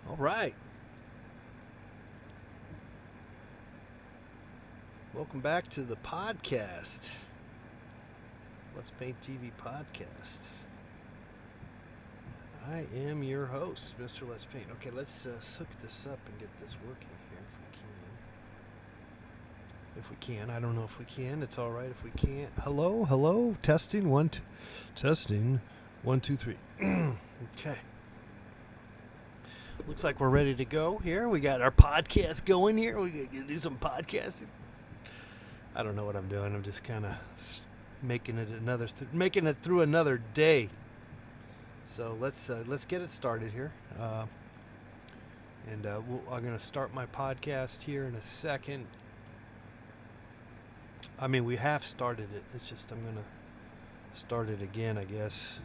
All right. Welcome back to the podcast. Let's Paint TV podcast. I am your host, Mr. Let's Paint. Okay, let's hook this up and get this working here if we can. I don't know if we can. It's all right if we can't. Hello. Testing 1 2. Testing 1 2 3. Okay. Looks like we're ready to go here. We got our podcast going here. We got to do some podcasting. I don't know what I'm doing. I'm just kind of making it through another day. So let's get it started here. I'm going to start my podcast here in a second. I mean, we have started it. It's just I'm going to start it again, I guess.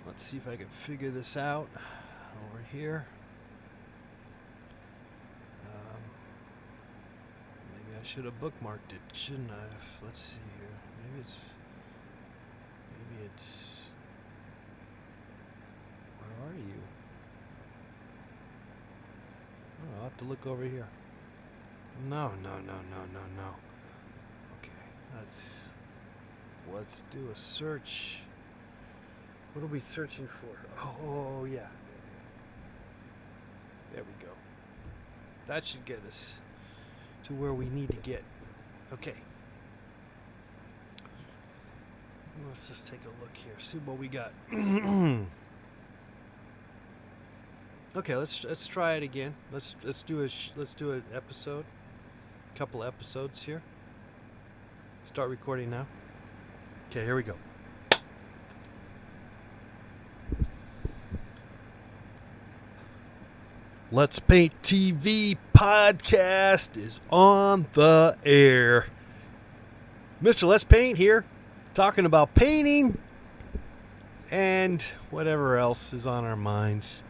Let's see if I can figure this out over here. Maybe I should have bookmarked it, shouldn't I? Let's see here. Maybe it's. Where are you? Oh, I'll have to look over here. No. Okay, let's do a search. What are we searching for? Oh yeah. There we go. That should get us to where we need to get. Okay. Let's just take a look here. See what we got. Okay, let's try it again. Let's do an episode. Couple episodes here. Start recording now. Okay, here we go. Let's Paint TV podcast is on the air. Mr. Let's Paint here, talking about painting and whatever else is on our minds.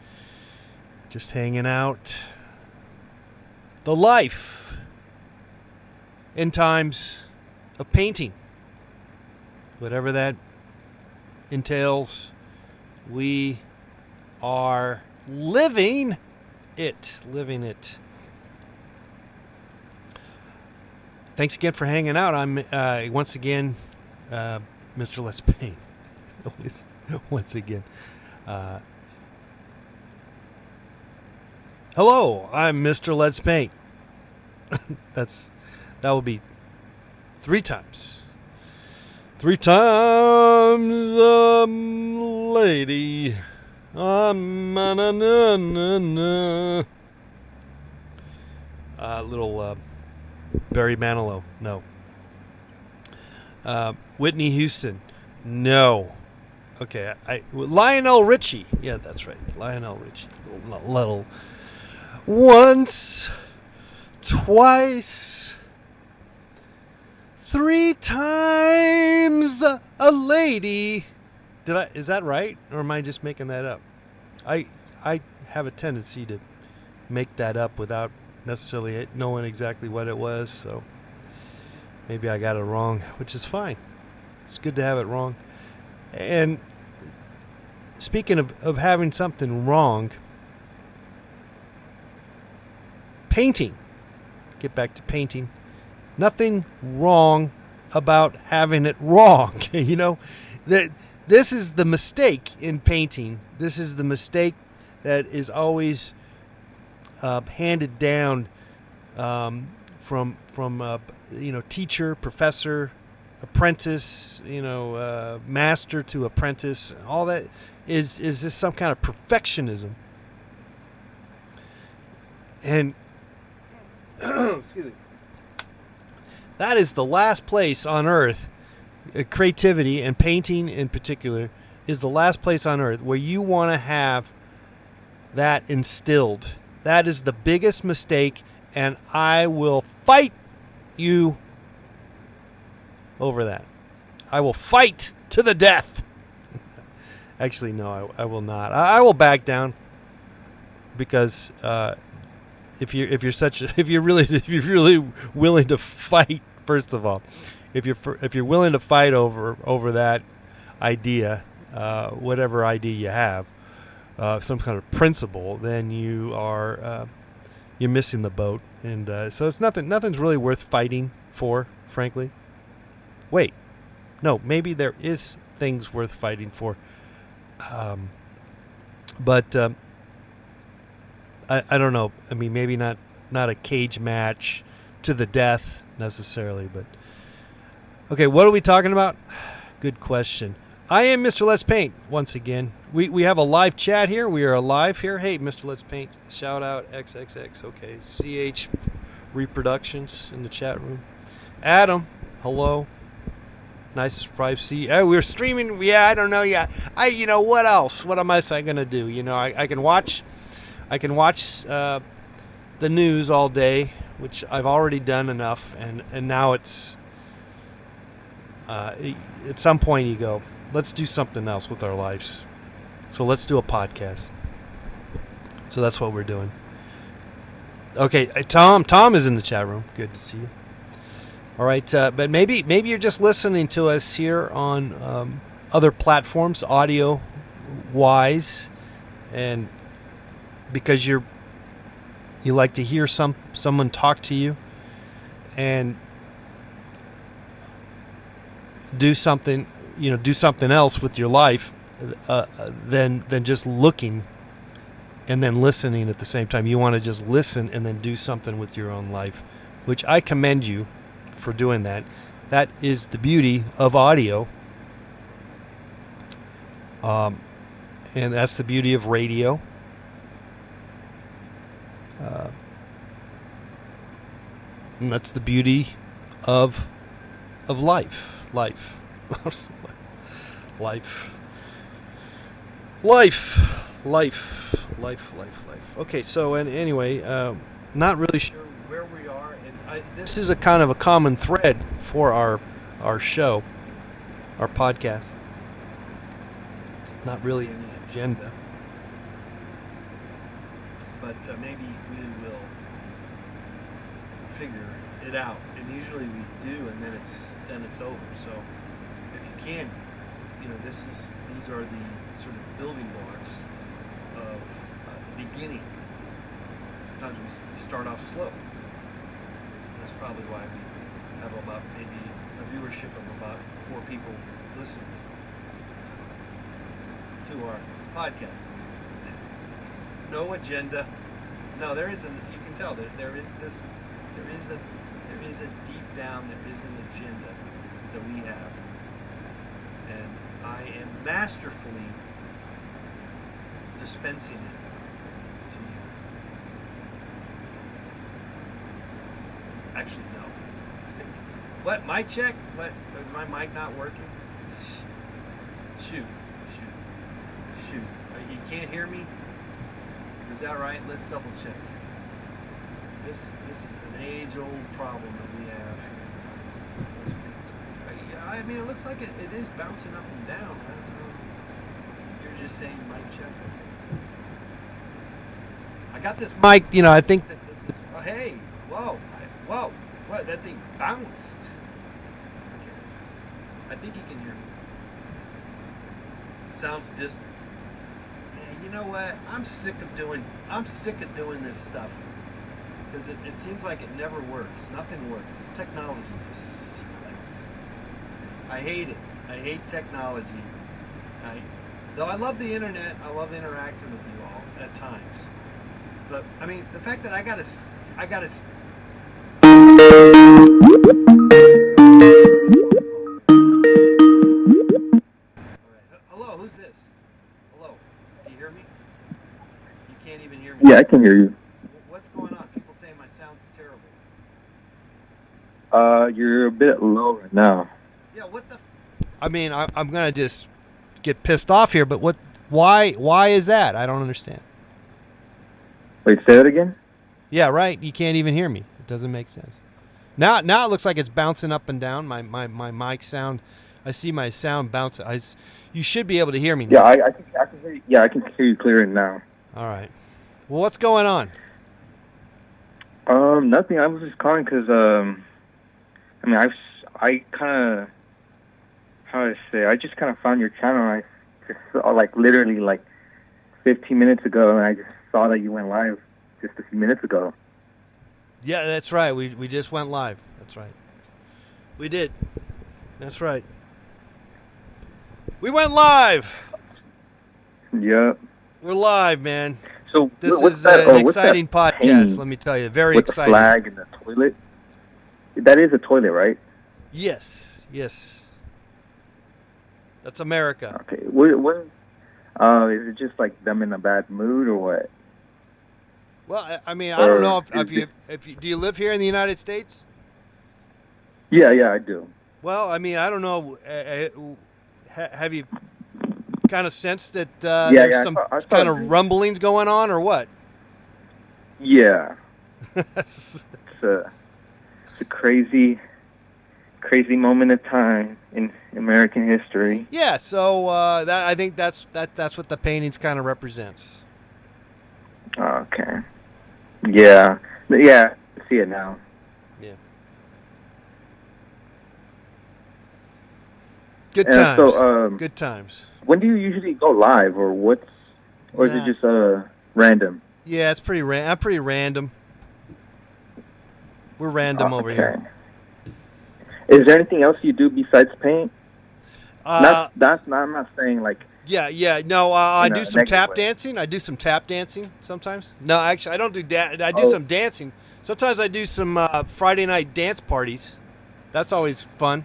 Just hanging out. The life in times of painting. Whatever that entails, we are living it. Thanks again for hanging out. I'm once again Mr. Let's Paint. Once again. Hello, I'm Mr. Let's Paint. That will be 3 times. 3 times lady. Little Barry Manilow. No. Whitney Houston. No. Okay. Lionel Richie. Yeah, that's right. Lionel Richie. Little. Once. Twice. 3 times a lady. Is that right? Or am I just making that up? I have a tendency to make that up without necessarily knowing exactly what it was, so maybe I got it wrong, which is fine. It's good to have it wrong. And speaking of having something wrong, painting. Get back to painting. Nothing wrong about having it wrong. You know, this is the mistake in painting. This is the mistake that is always handed down from teacher, professor, apprentice, master to apprentice. All that is this some kind of perfectionism. And excuse me. That is the last place on earth. Creativity and painting in particular is the last place on earth where you want to have that instilled. That is the biggest mistake, and I will fight you over that. I will fight to the death. Actually, no, I will not. I will back down because if you're really willing to fight, first of all, if you're willing to fight over that idea, whatever idea you have, some kind of principle, then you're missing the boat. And so it's nothing's really worth fighting for, frankly. Wait, no, maybe there is things worth fighting for. But I don't know. I mean, maybe not a cage match to the death necessarily, but okay, what are we talking about? Good question. I am Mr. Let's Paint once again. We have a live chat here. We are alive here. Hey, Mr. Let's Paint. Shout out XXX. Okay, CH Reproductions in the chat room. Adam, hello. Nice surprise. See, we're streaming. Yeah, I don't know. Yeah, what else? What am I going to do? I can watch the news all day, which I've already done enough, and now it's at some point you go, let's do something else with our lives. So let's do a podcast. So that's what we're doing. Okay, Tom is in the chat room. Good to see you. All right, but maybe you're just listening to us here on other platforms, audio wise, and because you like to hear someone talk to you and do something else with your life than just looking and then listening at the same time. You want to just listen and then do something with your own life, which I commend you for doing that. That is the beauty of audio. And that's the beauty of radio. And that's the beauty of life. Life. Okay, so anyway, not really sure where we are, and this is a kind of a common thread for our show, our podcast. Not really any agenda, but maybe we will figure it out. And usually we do, and then it's over. So if you can, these are the sort of building blocks of beginning. Sometimes we start off slow. That's probably why we have about maybe a viewership of about 4 people listening to our podcast. No agenda. No, there isn't. You can tell that there is a deep down, there is an agenda that we have. And I am masterfully dispensing it to you. Actually, no. What? Mic check? What? Is my mic not working? Shoot. You can't hear me? Is that right? Let's double check. This is an age-old problem that we have. I mean, it looks like it is bouncing up and down. I don't know. You're just saying mic check. I got this mic. I think that this is. Oh, hey, whoa, what? That thing bounced. Okay. I think you can hear me. Sounds distant. Yeah, you know what? I'm sick of doing this stuff. Because it seems like it never works. Nothing works. This technology just sucks. I hate it. I hate technology. Though I love the internet, I love interacting with you all at times. But I mean, the fact that I gotta. Hello, who's this? Hello, do you hear me? You can't even hear me. Yeah, I can hear you. What's going on? People saying my sound's terrible. You're a bit low right now. Yeah, what the? I mean, I'm gonna just get pissed off here, but what? Why is that? I don't understand. Wait, say that again? Yeah, right. You can't even hear me. It doesn't make sense. Now it looks like it's bouncing up and down. My mic sound. I see my sound bounce. You should be able to hear me now. Yeah, I can hear you. Yeah, I can hear you clearly now. All right. Well, what's going on? Nothing. I was just calling because I kind of, how do I say? I just kind of found your channel. And just saw, like literally like 15 minutes ago, and I just saw that you went live just a few minutes ago. Yeah, that's right. We just went live. That's right. We did. That's right. We went live. Yep. We're live, man. So This what's is that, an what's that exciting podcast. painting Let me tell you, very with exciting. the flag and the toilet? That is a toilet, right? Yes, yes. That's America. Okay. What is it just like them in a bad mood or what? Well, I mean, I don't know Or if you do you live here in the United States? Yeah, I do. Well, I mean, I don't know. Have you kind of sensed that Yeah, there's yeah, some I saw kind it. of rumblings going on, or what? Yeah. It's a crazy moment of time in American history. Yeah. So that I think that's what the paintings kind of represents. Okay. Yeah. Yeah. I see it now. Yeah. Good And times. so, Good times. when do you usually go live, or what's, or is Nah. it just random? Yeah, it's pretty I'm pretty random. We're random over here. Is there anything else you do besides paint? I'm not saying like. Yeah. No, I In a do some negative tap way. dancing. I do some tap dancing sometimes. No, actually, I don't do I do Oh. some dancing. Sometimes I do some Friday night dance parties. That's always fun.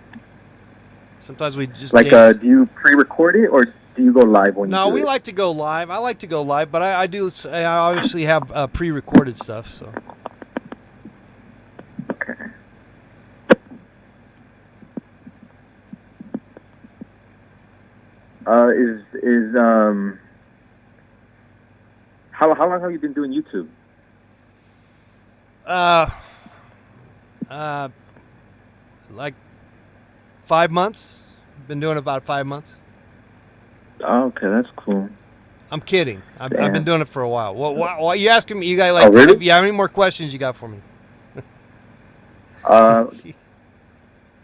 Sometimes we just Like, dance. do you pre-record it or do you go live when No, you do we it? like to go live. I like to go live, but I obviously have pre-recorded stuff. So Okay. How long have you been doing YouTube? Like 5 months. Been doing it about 5 months. Oh, okay, that's cool. I'm kidding. I've Damn. been doing it for a while. Why you asking me? You got like? Oh, really? You have any more questions you got for me?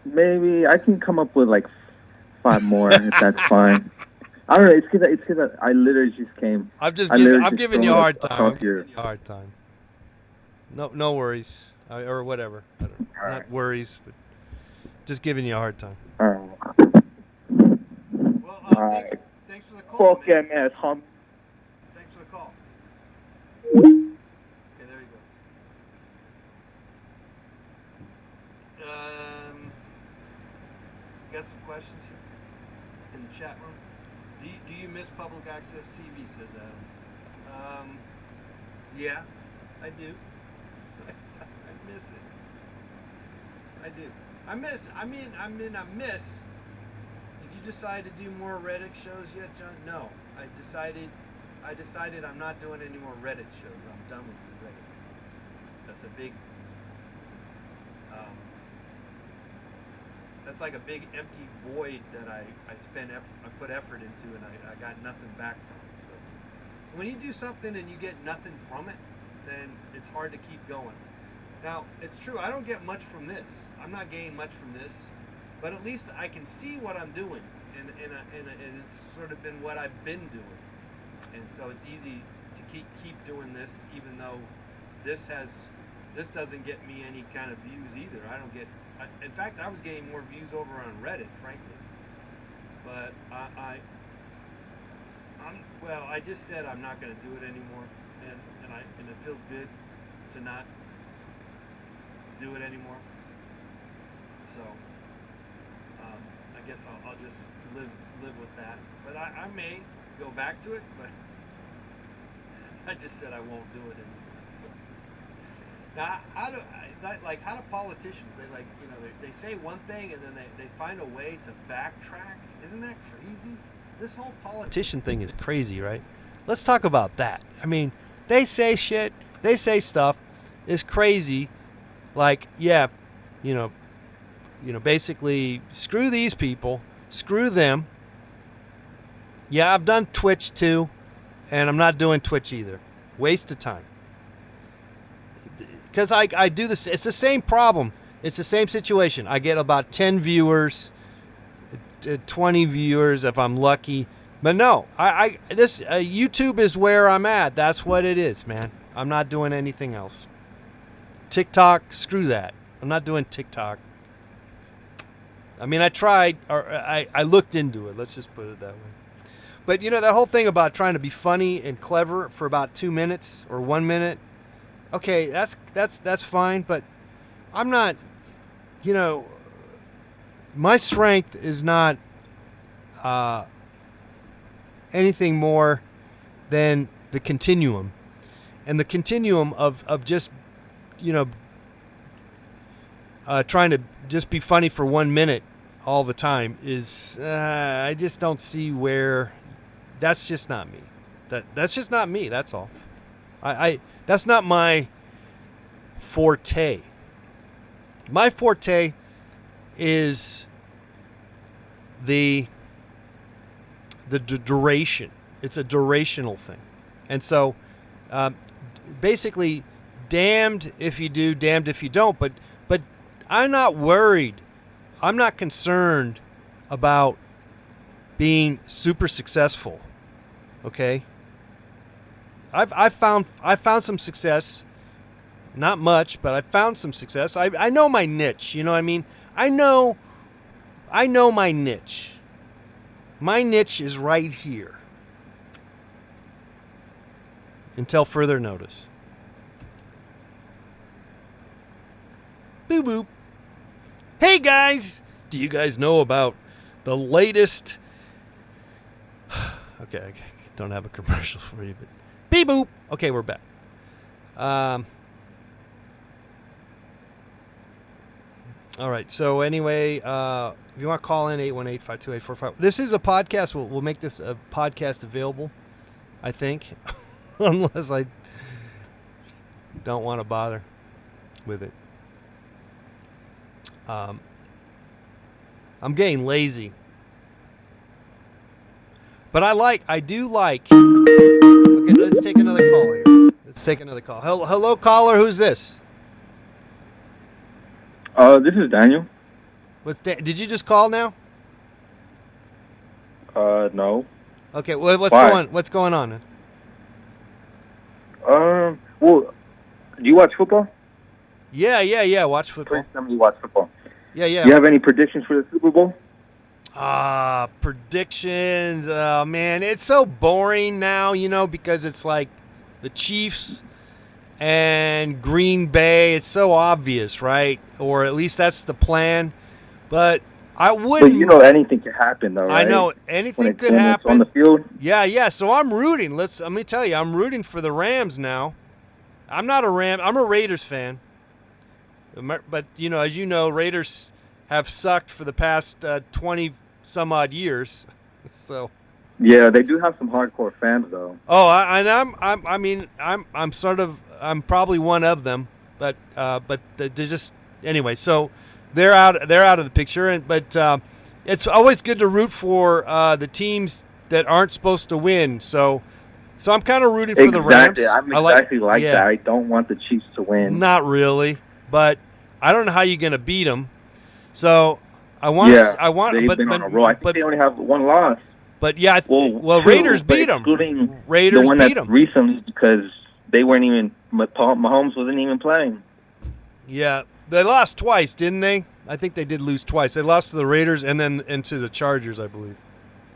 Maybe I can come up with like 5 more if that's fine. I don't know. It's because I literally just came. I'm just I giving. literally I'm just giving you a thrown hard it time. across I'm here. giving you a hard time. No worries, or whatever. I don't, not Alright. worries, but just giving you a hard time. Well, Alright. thanks for the call, Fuck yeah, man. Hum. Thanks for the call. Okay, there he goes. Got some questions here in the chat room. Do you miss public access TV? Says Adam. Yeah, I do. I miss it. I do. I miss. Did you decide to do more Reddit shows yet, John? No. I decided I'm not doing any more Reddit shows. I'm done with the Reddit. That's a big. That's like a big empty void that I put effort into, and I got nothing back from it. So when you do something and you get nothing from it, then it's hard to keep going. Now, it's true, I don't get much from this. I'm not gaining much from this, but at least I can see what I'm doing, and it's sort of been what I've been doing. And so it's easy to keep doing this, even though this doesn't get me any kind of views either. In fact, I was getting more views over on Reddit, frankly. But I just said I'm not going to do it anymore, and it feels good to not do it anymore. So I guess I'll just live with that. But I may go back to it, but I just said I won't do it anymore. So now, how do politicians, they say one thing and then they find a way to backtrack? Isn't that crazy? This whole politician thing is crazy, right? Let's talk about that. I mean, they say shit, they say stuff is crazy. Like, yeah, basically screw these people, screw them. Yeah, I've done Twitch too, and I'm not doing Twitch either. Waste of time. Because I do this, it's the same problem. It's the same situation. I get about 10 viewers, 20 viewers if I'm lucky, But no, this YouTube is where I'm at. That's what it is, man. I'm not doing anything else. TikTok, screw that. I'm not doing TikTok. I mean, I tried, or I looked into it. Let's just put it that way. But you know, that whole thing about trying to be funny and clever for about 2 minutes or 1 minute. Okay, that's fine. But I'm not. You know, my strength is not anything more than the continuum, and the continuum of just, you know, trying to just be funny for 1 minute all the time is I just don't see where. That's just not me. That's just not me. That's all. I that's not my forte. My forte is the duration. It's a durational thing, and so basically, damned if you do, damned if you don't. But I'm not worried. I'm not concerned about being super successful. Okay. I found some success. Not much, but I found some success. I know my niche. You know what I mean? I know my niche. My niche is right here. Until further notice. Boop boop. Hey guys! Do you guys know about the latest... Okay, I don't have a commercial for you, but... Beep boop! Okay, we're back. All right. So anyway, if you want to call in, 818-528-45. This is a podcast. We'll make this a podcast available, I think, unless I don't want to bother with it. I'm getting lazy, but I do like. Okay, let's take another call here. Let's take another call. Hello, caller. Who's this? This is Daniel. Did you just call now? No. Okay, what's going on? Well, do you watch football? Yeah. Watch football. Please tell me you watch football. Yeah. Do you have any predictions for the Super Bowl? Predictions. Man, it's so boring now, you know, because it's like the Chiefs and Green Bay. It's so obvious, right? Or at least that's the plan. But I wouldn't. But you know anything can happen, though, right? I know anything could happen on the field. Yeah. So I'm rooting. Let me tell you, I'm rooting for the Rams now. I'm not a Ram. I'm a Raiders fan. But you know, as you know, Raiders have sucked for the past 20 some odd years. So. Yeah, they do have some hardcore fans, though. Oh, I'm probably one of them, but they're just anyway. So they're out of the picture, but it's always good to root for the teams that aren't supposed to win. So I'm kind of rooting for the Rams. I'm exactly like that. I don't want the Chiefs to win. Not really, but I don't know how you're going to beat them. So I want. They've been on a roll. I think they only have one loss. But yeah, Raiders beat them. Raiders the one beat them recently because they weren't even. Mahomes wasn't even playing. Yeah, they lost twice, didn't they? I think they did lose twice. They lost to the Raiders and then to the Chargers, I believe.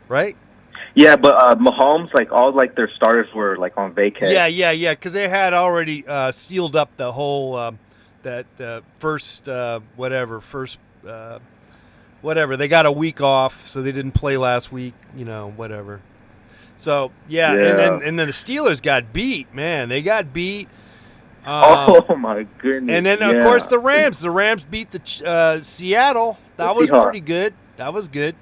Right? Yeah, but Mahomes, all their starters were on vacation. Yeah, because they had already sealed up the whole first whatever. They got a week off, so they didn't play last week. You know, whatever. So yeah. And then the Steelers got beat. Man, they got beat. Oh my goodness! And then of course the Rams. The Rams beat the Seattle. That was pretty good. That was good.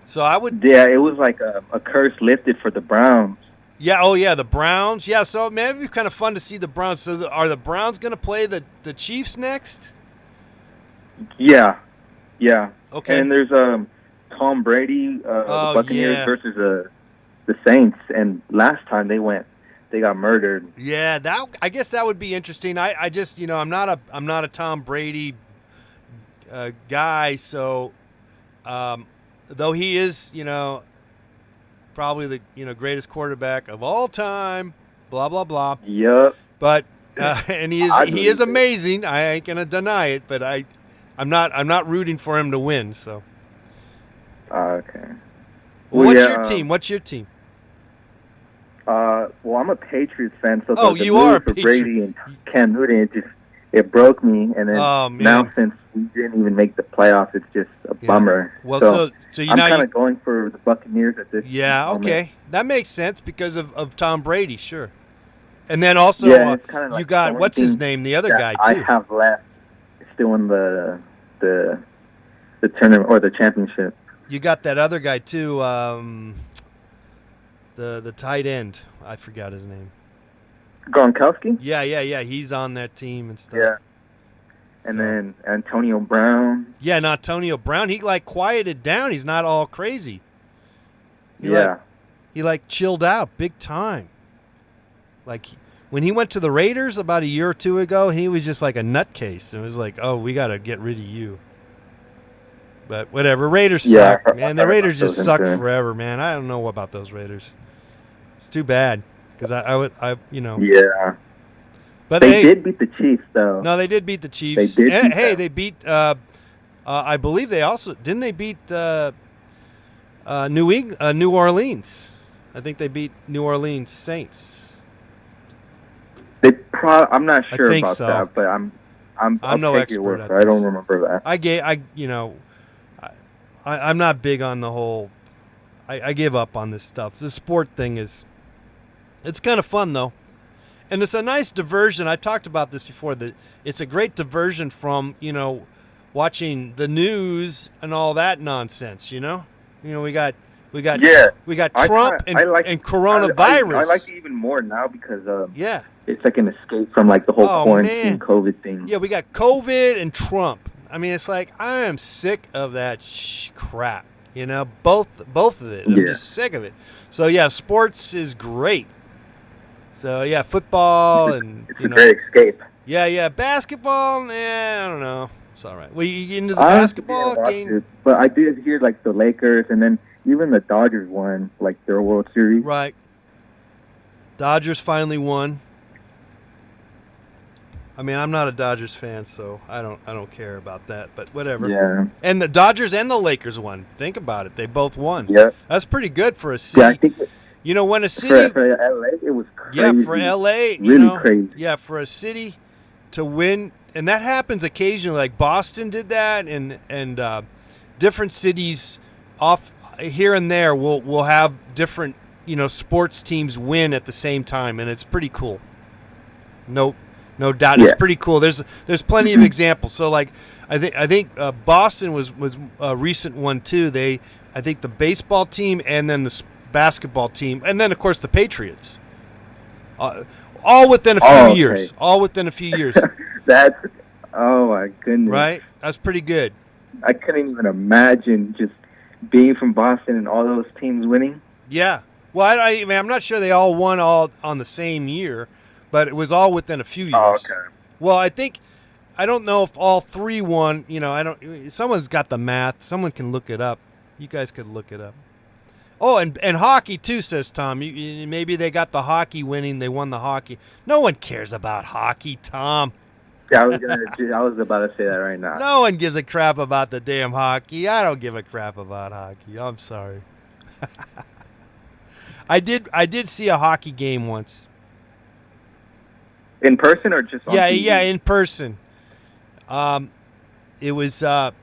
So I would. Yeah, it was like a curse lifted for the Browns. Yeah. Oh yeah, the Browns. Yeah. So man, it'd be kind of fun to see the Browns. So are the Browns going to play the Chiefs next? Yeah. Okay. And there's Tom Brady, the Buccaneers versus the Saints, and last time they got murdered. Yeah, I guess that would be interesting. I just I'm not a Tom Brady guy, so though he is probably the greatest quarterback of all time. Blah blah blah. Yep. But and he is amazing. I ain't gonna deny it. But I'm not rooting for him to win. So. Okay. What's your team? What's your team? Well, I'm a Patriots fan, so you are for Brady and Cam Newton, it broke me, and then now since we didn't even make the playoffs, it's just a bummer. Well, so I'm kind of going for the Buccaneers at this. Yeah, moment. Okay, that makes sense because of Tom Brady, sure. And then also it's kind of like you got what's his name, the other guy too. I have left still in the tournament or the championship. You got that other guy too. The tight end, I forgot his name. Gronkowski? Yeah. He's on that team and stuff. Yeah. And then Antonio Brown. Yeah, and Antonio Brown, he quieted down. He's not all crazy. He chilled out big time. When he went to the Raiders about a year or two ago, he was just like a nutcase. It was like, oh, we got to get rid of you. But whatever, Raiders suck, man. The Raiders just suck forever, man. I don't know about those Raiders. It's too bad because I. Yeah. But they did beat the Chiefs, though. No, they did beat the Chiefs. They did. They beat. I believe they also didn't. They beat New Orleans. I think they beat New Orleans Saints. I'm not sure about that, but I'm no expert. I don't remember that. I'm not big on the whole. I give up on this stuff. The sport thing it's kind of fun though, and it's a nice diversion. I talked about this before. That it's a great diversion from watching the news and all that nonsense. We got Trump and coronavirus. I like it even more now because it's like an escape from the whole quarantine COVID thing. Yeah, we got COVID and Trump. I mean, it's like I am sick of that crap. Both of it. I'm just sick of it. So yeah, sports is great. So yeah, football and it's a great escape. Yeah, basketball. I don't know. It's all right. Well, you get into the basketball game, but I did hear the Lakers and then even the Dodgers won their World Series. Right. Dodgers finally won. I mean, I'm not a Dodgers fan, so I don't care about that. But whatever. Yeah. And the Dodgers and the Lakers won. Think about it; they both won. Yeah. That's pretty good for a city. Yeah, I think. When a city for LA, it was crazy. Yeah, for LA, really crazy. Yeah, for a city to win, and that happens occasionally. Like Boston did that, and different cities off here and there will have different sports teams win at the same time, and it's pretty cool. No doubt, it's pretty cool. There's plenty of examples. So I think Boston was a recent one too. I think the baseball team and then the basketball team and then of course the Patriots. All within a few years. All within a few years. That's my goodness. Right? That's pretty good. I couldn't even imagine just being from Boston and all those teams winning. Yeah. Well, I'm not sure they all won all on the same year. But it was all within a few years. Oh, okay. Well, I don't know if all three won. Someone's got the math. Someone can look it up. You guys could look it up. Oh, and hockey too, says Tom. Maybe they got the hockey winning. They won the hockey. No one cares about hockey, Tom. Yeah, I was about to say that right now. No one gives a crap about the damn hockey. I don't give a crap about hockey. I'm sorry. I did see a hockey game once. In person or just on TV? Yeah, in person. It was what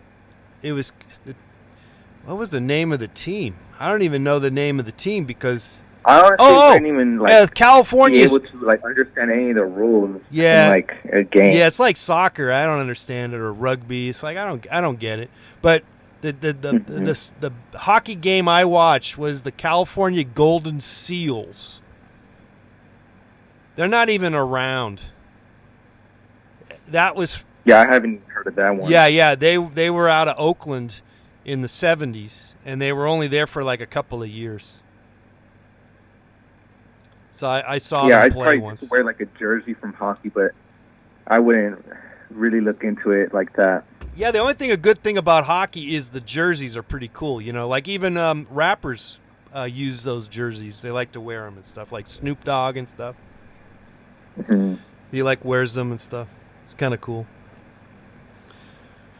was the name of the team? I don't even know the name of the team because I honestly didn't even California be able to understand any of the rules. Yeah, in, a game. Yeah, it's like soccer. I don't understand it, or rugby. It's like I don't get it. But the hockey game I watched was the California Golden Seals. They're not even around. That was... Yeah, I haven't heard of that one. Yeah. They were out of Oakland in the 70s, and they were only there for a couple of years. So I saw them play once. I'd probably wear a jersey from hockey, but I wouldn't really look into it like that. Yeah, a good thing about hockey is the jerseys are pretty cool. Even rappers use those jerseys. They like to wear them and stuff, like Snoop Dogg and stuff. Mm-hmm. He wears them and stuff. It's kind of cool.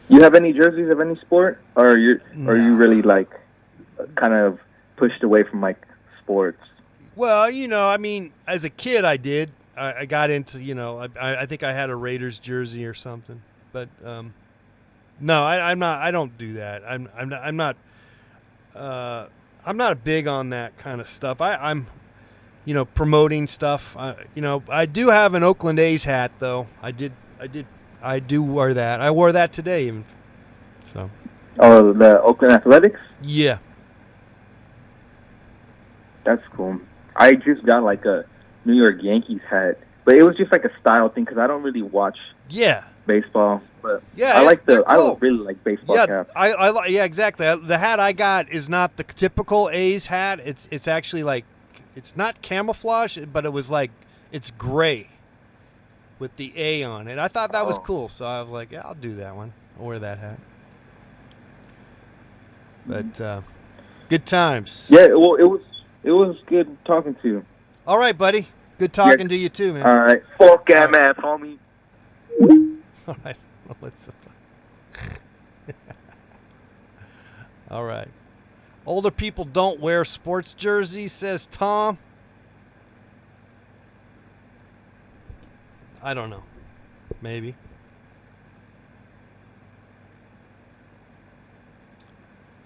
You have any jerseys of any sport, or are you really kind of pushed away from sports? Well, I mean, as a kid, I did. I got into, I think I had a Raiders jersey or something, but no, I'm not. I don't do that. I'm not. I'm not big on that kind of stuff. I'm promoting stuff. I do have an Oakland A's hat though. I do wear that. I wore that today even. So. Oh, the Oakland Athletics? Yeah. That's cool. I just got a New York Yankees hat, but it was just a style thing because I don't really watch baseball. But yeah, I cool. really like baseball caps. Yeah, exactly. The hat I got is not the typical A's hat. It's actually it's not camouflage, but it was it's gray with the A on it. I thought that was cool, so I was like, yeah, I'll do that one. I'll wear that hat. But good times. Yeah, well, it was good talking to you. All right, buddy. Good talking to you too, man. All right. Fuck that, man, homie. All right. All right. Older people don't wear sports jerseys, says Tom. I don't know. Maybe.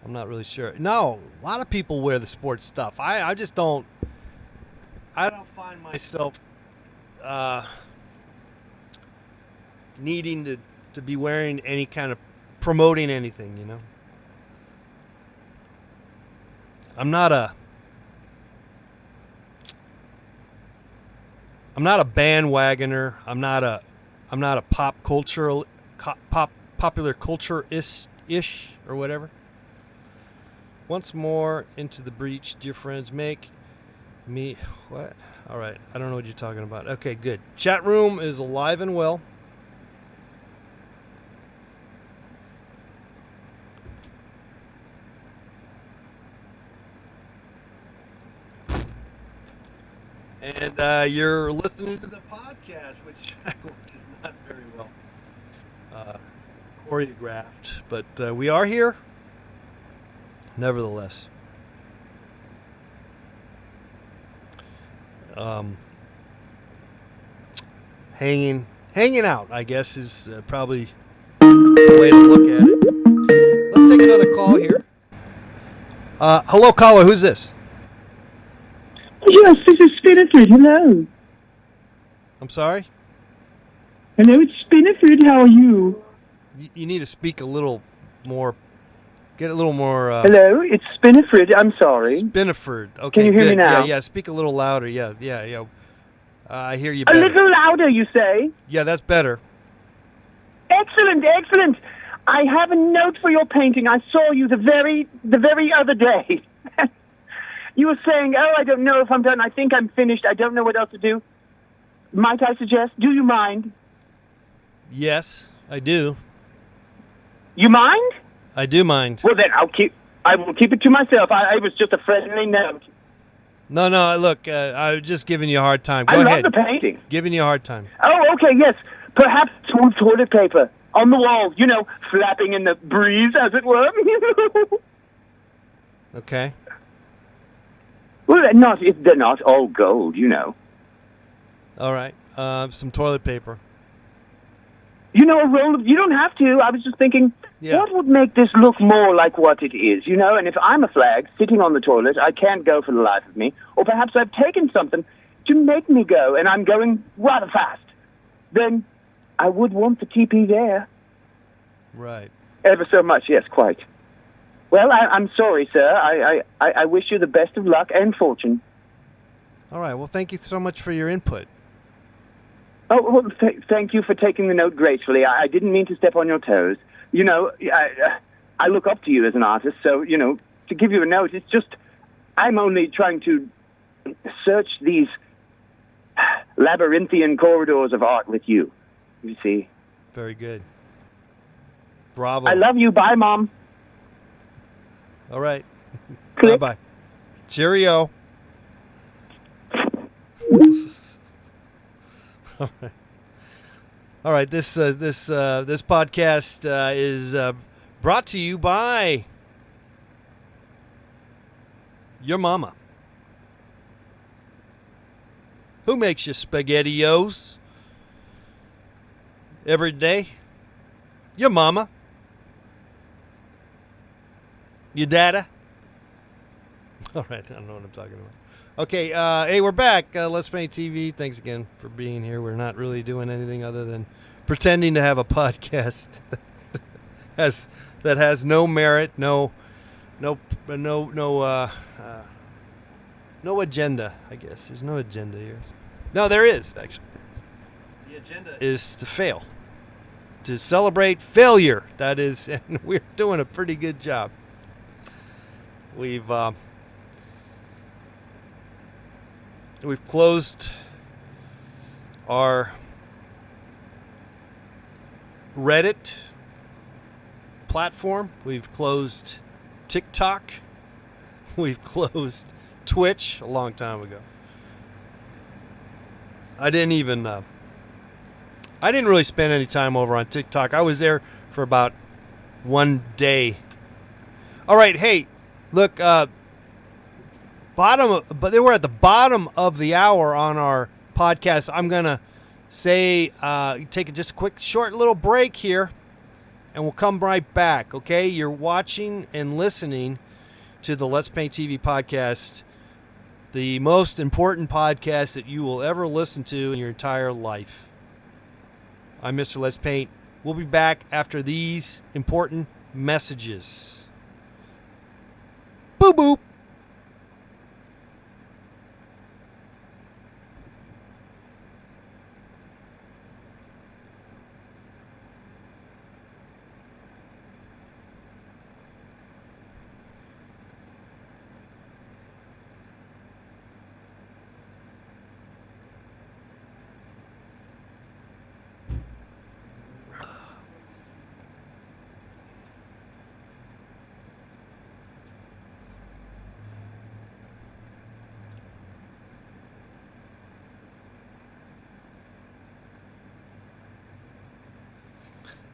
I'm not really sure. No, a lot of people wear the sports stuff. I just don't. I don't find myself needing to be wearing any kind of promoting anything, I'm not a bandwagoner. I'm not a popular culture ish or whatever. Once more into the breach, dear friends, make me what? All right, I don't know what you're talking about. Okay, good. Chat room is alive and well. And you're listening to the podcast, which is not very well choreographed, but we are here, nevertheless. Hanging out, I guess, is probably the way to look at it. Let's take another call here. Hello, caller. Who's this? Yes, this is Spinifred. Hello. I'm sorry? Hello, it's Spinifred. How are you? You need to speak a little more. Get a little more. Hello, it's Spinifred. I'm sorry. Spinifred. Okay, can you hear me now? Yeah. Speak a little louder. Yeah. I hear you better. A little louder, you say? Yeah, that's better. Excellent. I have a note for your painting. I saw you the very other day. You were saying, "Oh, I don't know if I'm done. I think I'm finished. I don't know what else to do." Might I suggest? Do you mind? Yes, I do. You mind? I do mind. Well, then I will keep it to myself. I was just a friendly note. No. Look, I was just giving you a hard time. Go ahead. I love the painting. Giving you a hard time. Oh, okay. Yes, perhaps smooth toilet paper on the wall. Flapping in the breeze, as it were. Okay. Well, they're not all gold, All right. Some toilet paper. A roll of... You don't have to. I was just thinking, what would make this look more like what it is, And if I'm a flag sitting on the toilet, I can't go for the life of me. Or perhaps I've taken something to make me go, and I'm going rather fast. Then I would want the TP there. Right. Ever so much, yes, quite. Well, I'm sorry, sir. I wish you the best of luck and fortune. All right. Well, thank you so much for your input. Oh, well, thank you for taking the note gracefully. I didn't mean to step on your toes. I look up to you as an artist, so, to give you a note, it's just I'm only trying to search these labyrinthian corridors of art with you see. Very good. Bravo. I love you. Bye, Mom. All right. Click. Bye-bye. Cheerio. All right. This podcast is brought to you by your mama. Who makes you SpaghettiOs every day? Your mama. Your dada. All right, I don't know what I'm talking about. Okay, hey, we're back. Let's Paint TV. Thanks again for being here. We're not really doing anything other than pretending to have a podcast that has no merit, no agenda. I guess there's no agenda here. No, there is actually. The agenda is to fail, to celebrate failure. That is, and we're doing a pretty good job. We've closed our Reddit platform. We've closed TikTok. We've closed Twitch a long time ago. I didn't really spend any time over on TikTok. I was there for about one day. All right, hey, look, but they were at the bottom of the hour on our podcast. I'm gonna say take just a quick, short little break here, and we'll come right back. Okay, you're watching and listening to the Let's Paint TV podcast, the most important podcast that you will ever listen to in your entire life. I'm Mr. Let's Paint. We'll be back after these important messages. Boop boop.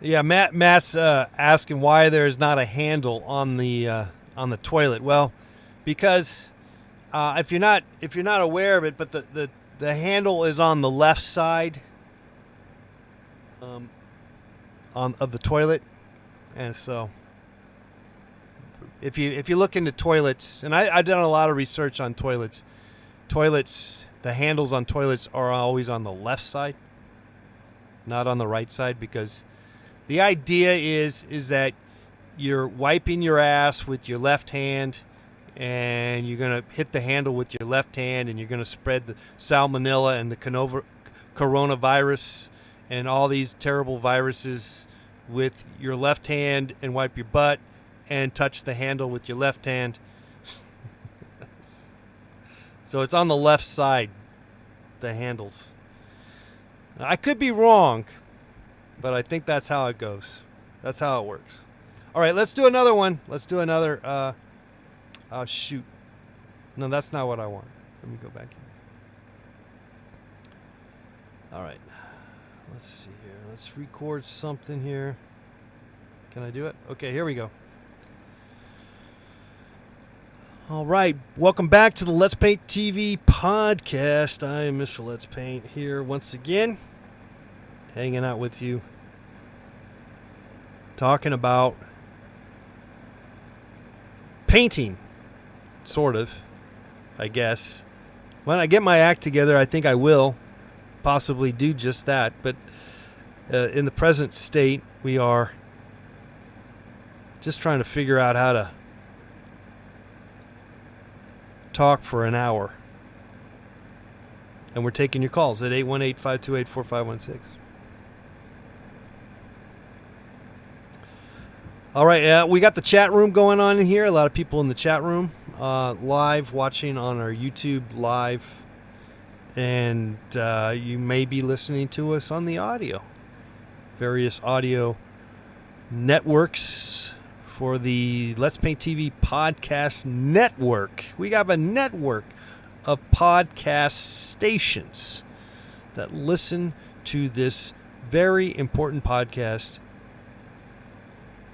Yeah, Matt's asking why there's not a handle on the toilet. Well, because if you're not aware of it, but the handle is on the left side of the toilet, and so if you look into toilets, and I've done a lot of research on toilets, the handles on toilets are always on the left side, not on the right side, because the idea is that you're wiping your ass with your left hand, and you're going to hit the handle with your left hand, and you're going to spread the salmonella and the coronavirus and all these terrible viruses with your left hand, and wipe your butt and touch the handle with your left hand. So it's on the left side, the handles. Now, I could be wrong, but I think that's how it goes. That's how it works. All right, let's do another one. Let's do another. Oh, shoot. No, that's not what I want. Let me go back here. All right. Let's see here. Let's record something here. Can I do it? Okay, here we go. All right. Welcome back to the Let's Paint TV podcast. I am Mr. Let's Paint here once again, hanging out with you, talking about painting, sort of, I guess. When I get my act together, I think I will possibly do just that. But in the present state, we are just trying to figure out how to talk for an hour. And we're taking your calls at 818-528-4516. All right, we got the chat room going on in here. A lot of people in the chat room live, watching on our YouTube live. And you may be listening to us on the audio. Various audio networks for the Let's Paint TV podcast network. We have a network of podcast stations that listen to this very important podcast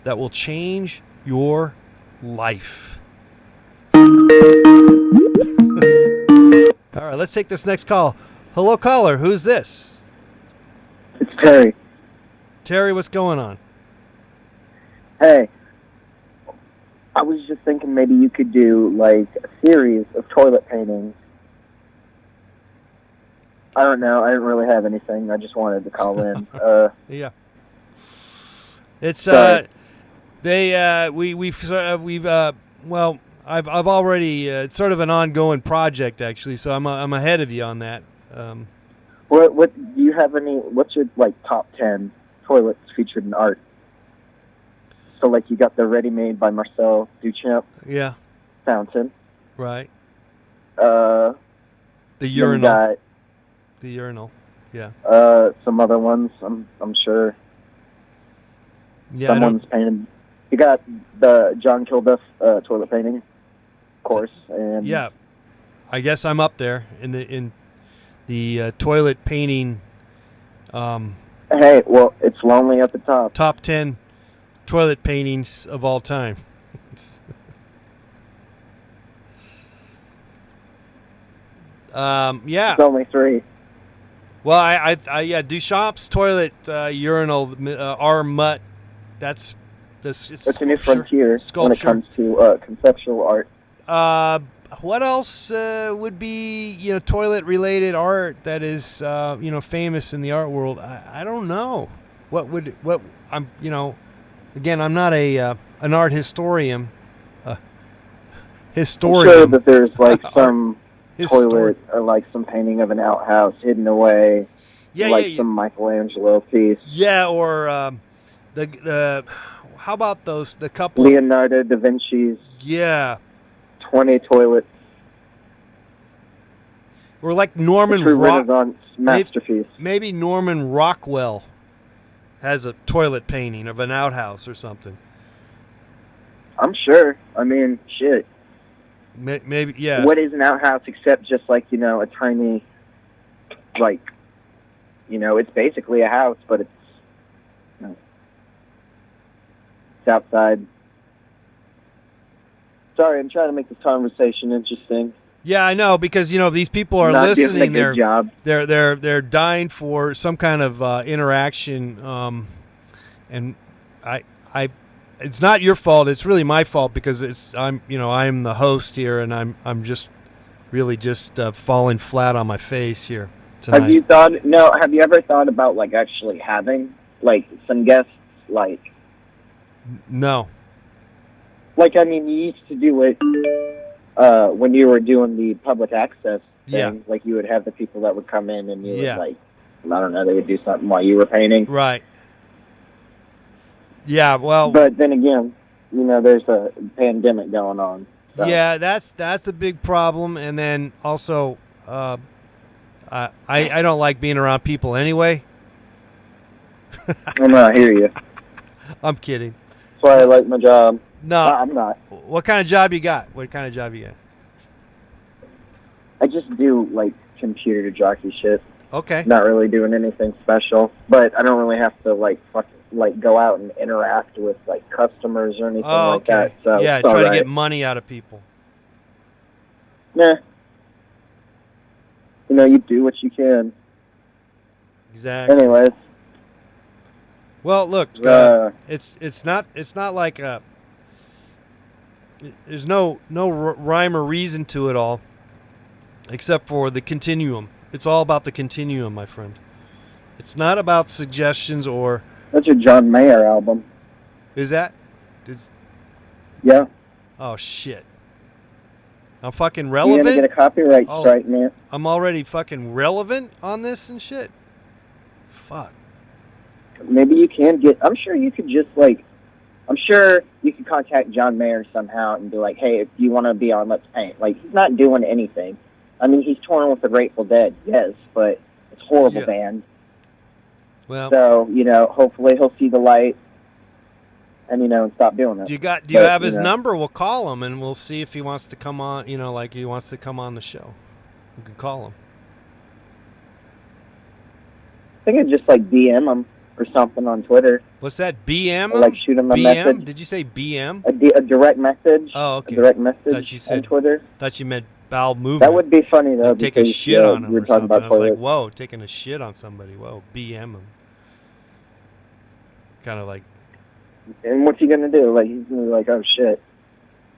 that will change your life. All right, let's take this next call. Hello, caller. Who's this? It's Terry. Terry, what's going on? Hey, I was just thinking maybe you could do like a series of toilet paintings. I don't know. I didn't really have anything. I just wanted to call in. Yeah. It's well, I've already it's sort of an ongoing project actually, so I'm ahead of you on that. What do you have any? What's your like top 10 toilets featured in art? So like you got the Ready Made by Marcel Duchamp. Yeah. Fountain. Right. The urinal. The urinal. Yeah. Some other ones. I'm sure. Yeah. Someone's painted. You got the John Kilduff toilet painting, of course, and yeah. I guess I'm up there in the toilet painting. Hey, well, it's lonely at the top. Top 10 toilet paintings of all time. Yeah. It's only 3. Well, I Duchamp's toilet urinal mutt. That's a new frontier when it comes to conceptual art. What else would be toilet related art that is famous in the art world? I don't know. What I'm again, I'm not an art historian. I'm sure that there's like some toilet or like some painting of an outhouse hidden away. Yeah, like some Michelangelo piece. Yeah, or the how about the couple Leonardo da Vinci's 20 toilets. Or like Norman Renaissance masterpiece. Maybe Norman Rockwell has a toilet painting of an outhouse or something. I'm sure. I mean, shit. Maybe, yeah. What is an outhouse except just like, a tiny, like, it's basically a house, but it's outside. Sorry, I'm trying to make this conversation interesting. Yeah, I know, because these people are not listening. Doing a good job. They're dying for some kind of interaction, and I it's not your fault. It's really my fault because I'm the host here, and I'm just really just falling flat on my face here tonight. Have you ever thought about like actually having like some guests like? No. Like, I mean, you used to do it when you were doing the public access thing. Yeah. Like, you would have the people that would come in and you would, like, I don't know, they would do something while you were painting. Right. Yeah, well... But then again, there's a pandemic going on. So. Yeah, that's a big problem. And then also, I don't like being around people anyway. I hear you. I'm kidding. That's why I like my job. No, I'm not. What kind of job you got? I just do, like, computer jockey shit. Okay. Not really doing anything special. But I don't really have to, like, go out and interact with, like, customers or anything like that. So yeah, try to get money out of people. Nah. You do what you can. Exactly. Anyways. Well, look, it's not like there's no rhyme or reason to it all, except for the continuum. It's all about the continuum, my friend. It's not about suggestions or. That's your John Mayer album. Is that? Yeah. Oh shit. I'm fucking relevant. You're gonna get a copyright strike, man. I'm already fucking relevant on this and shit. Fuck. Maybe you can get. I'm sure you could just like. I'm sure you could contact John Mayer somehow and be like, "Hey, if you want to be on Let's Paint," like he's not doing anything. I mean, he's touring with the Grateful Dead, yes, but it's a horrible band. Well, so hopefully he'll see the light. and and stop doing it. Do you have his number? We'll call him and we'll see if he wants to come on. Like he wants to come on the show. We can call him. I think I'd just like DM him or something on Twitter. What's that? BM? Or, like shoot him a message. Did you say BM? A direct message. Oh, okay. A direct message on Twitter. Thought you meant bowel movement. That would be funny though. Take a shit on him. We were talking about I was like, whoa, taking a shit on somebody. Whoa, BM him. Kind of like. And what's he gonna do? Like he's gonna be like, oh shit.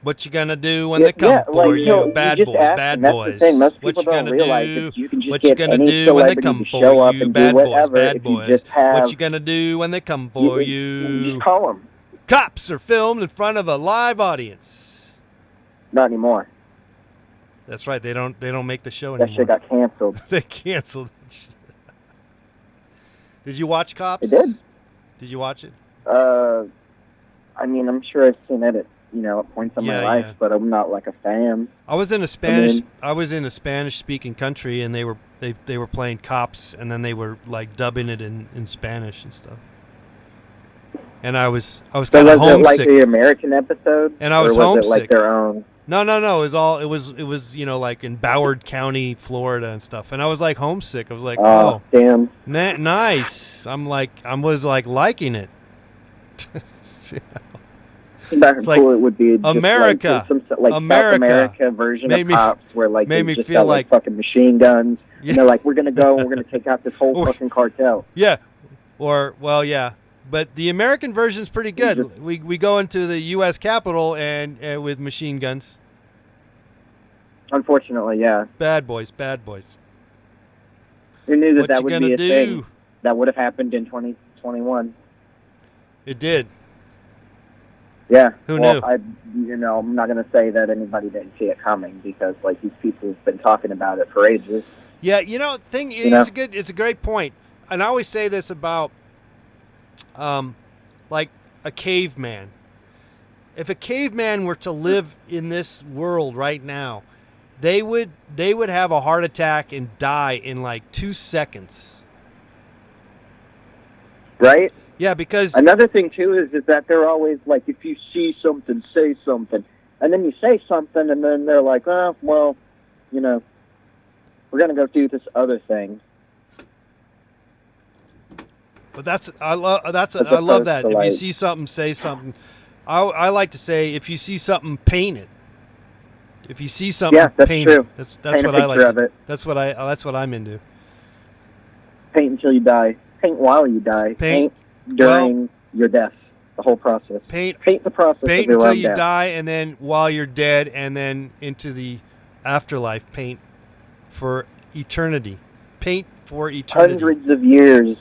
What you gonna do when they come for you? Bad boys, bad boys. That's the thing. Most people don't realize that you can just get any celebrity to show up and do whatever if you just have. What you gonna do when they come for you? You just call them. Cops are filmed in front of a live audience. Not anymore. That's right. They don't make the show anymore. That shit got canceled. They canceled that shit. Did you watch Cops? It did. Did you watch it? I mean, I'm sure I've seen it at points in my life, but I'm not like a fan. I was in a Spanish speaking country, and they were playing Cops, and then they were like dubbing it in Spanish and stuff. And I was kind of homesick. Was it like the American episode? And I was homesick. It like their own? No. It was like in Broward County, Florida and stuff. And I was like homesick. I was like, oh damn, nice. I was like liking it. It's like cool. It would be America, like some South America version of Cops, where like made me just feel got, like fucking machine guns. Yeah. And they're like, we're gonna go and we're gonna take out this whole fucking cartel. Yeah, yeah. But the American version's pretty good. We go into the U.S. Capitol and with machine guns. Unfortunately, yeah. Bad boys. Who knew that would be a thing that would have happened in 2021? It did. Yeah. Who knew? I'm not going to say that anybody didn't see it coming because like these people have been talking about it for ages. Yeah, it's a great point. And I always say this about like a caveman. If a caveman were to live in this world right now, they would have a heart attack and die in like 2 seconds. Right? Yeah, because another thing too is that they're always like, if you see something, say something, and then you say something, and then they're like, oh, well, we're gonna go do this other thing. But I love that. If you see something, say something. I like to say, if you see something, paint it. If you see something, paint it. That's what I like. That's what I'm into. Paint until you die. Paint while you die. Paint during your death. The whole process. Paint the process. Paint until you die, and then while you're dead, and then into the afterlife. Paint for eternity. Paint for eternity. Hundreds of years.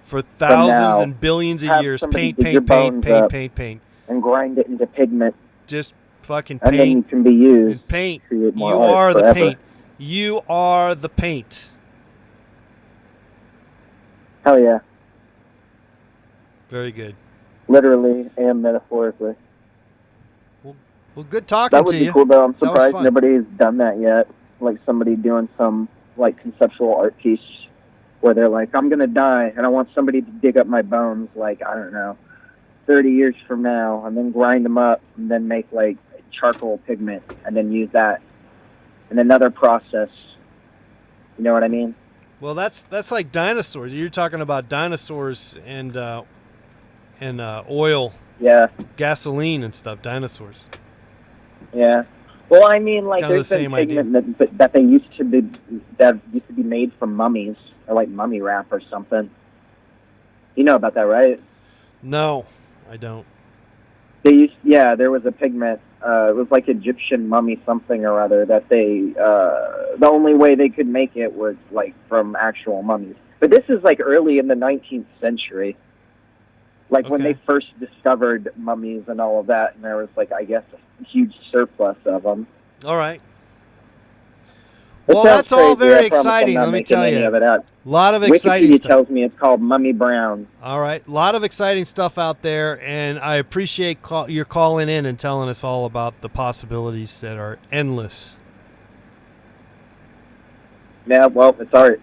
For thousands and billions of years. Paint. And grind it into pigment. Just fucking paint. And then it can be used. And paint. You are the paint. You are the paint. Hell yeah. Very good. Literally and metaphorically. Well, good talking to you. That would be cool, though. I'm surprised nobody's done that yet. Like somebody doing some like conceptual art piece where they're like, I'm going to die, and I want somebody to dig up my bones, like, I don't know, 30 years from now, and then grind them up, and then make, like, charcoal pigment, and then use that in another process. You know what I mean? Well, that's like dinosaurs. You're talking about dinosaurs and oil. Yeah. Gasoline and stuff, dinosaurs. Yeah. Well, I mean, like, kind there's been pigment that used to be made from mummies, or like mummy wrap or something. You know about that, right? No, I don't. There was a pigment. It was like Egyptian mummy something or other that the only way they could make it was like from actual mummies. But this is like early in the 19th century. Like when they first discovered mummies and all of that, and there was like, I guess, a huge surplus of them. All right. Well, that's all very exciting, let me tell you. A lot of exciting stuff. Wikipedia tells me it's called Mummy Brown. All right. A lot of exciting stuff out there, and I appreciate your calling in and telling us all about the possibilities that are endless. Yeah, well, it's art,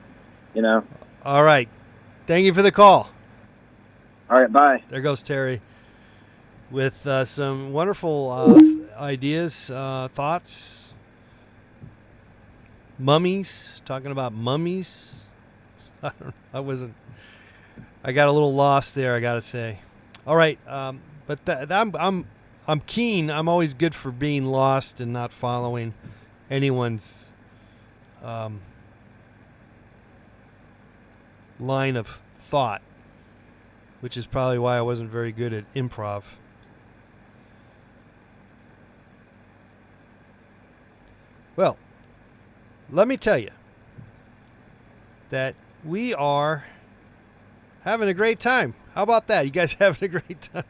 All right. Thank you for the call. All right, bye. There goes Terry. with some wonderful ideas, thoughts. Mummies, talking about mummies. I got a little lost there, I gotta say. All right, but I'm keen. I'm always good for being lost and not following anyone's line of thought, which is probably why I wasn't very good at improv. Well, let me tell you that we are having a great time. How about that? You guys having a great time?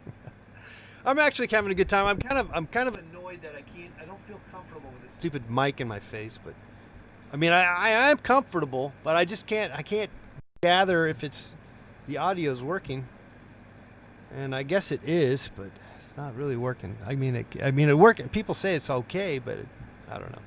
I'm actually having a good time. I'm kind of annoyed that I don't feel comfortable with this stupid mic in my face, but I mean I am comfortable, but I can't gather if the audio's working. And I guess it is, but it's not really working. I mean it work. People say it's okay, but I don't know.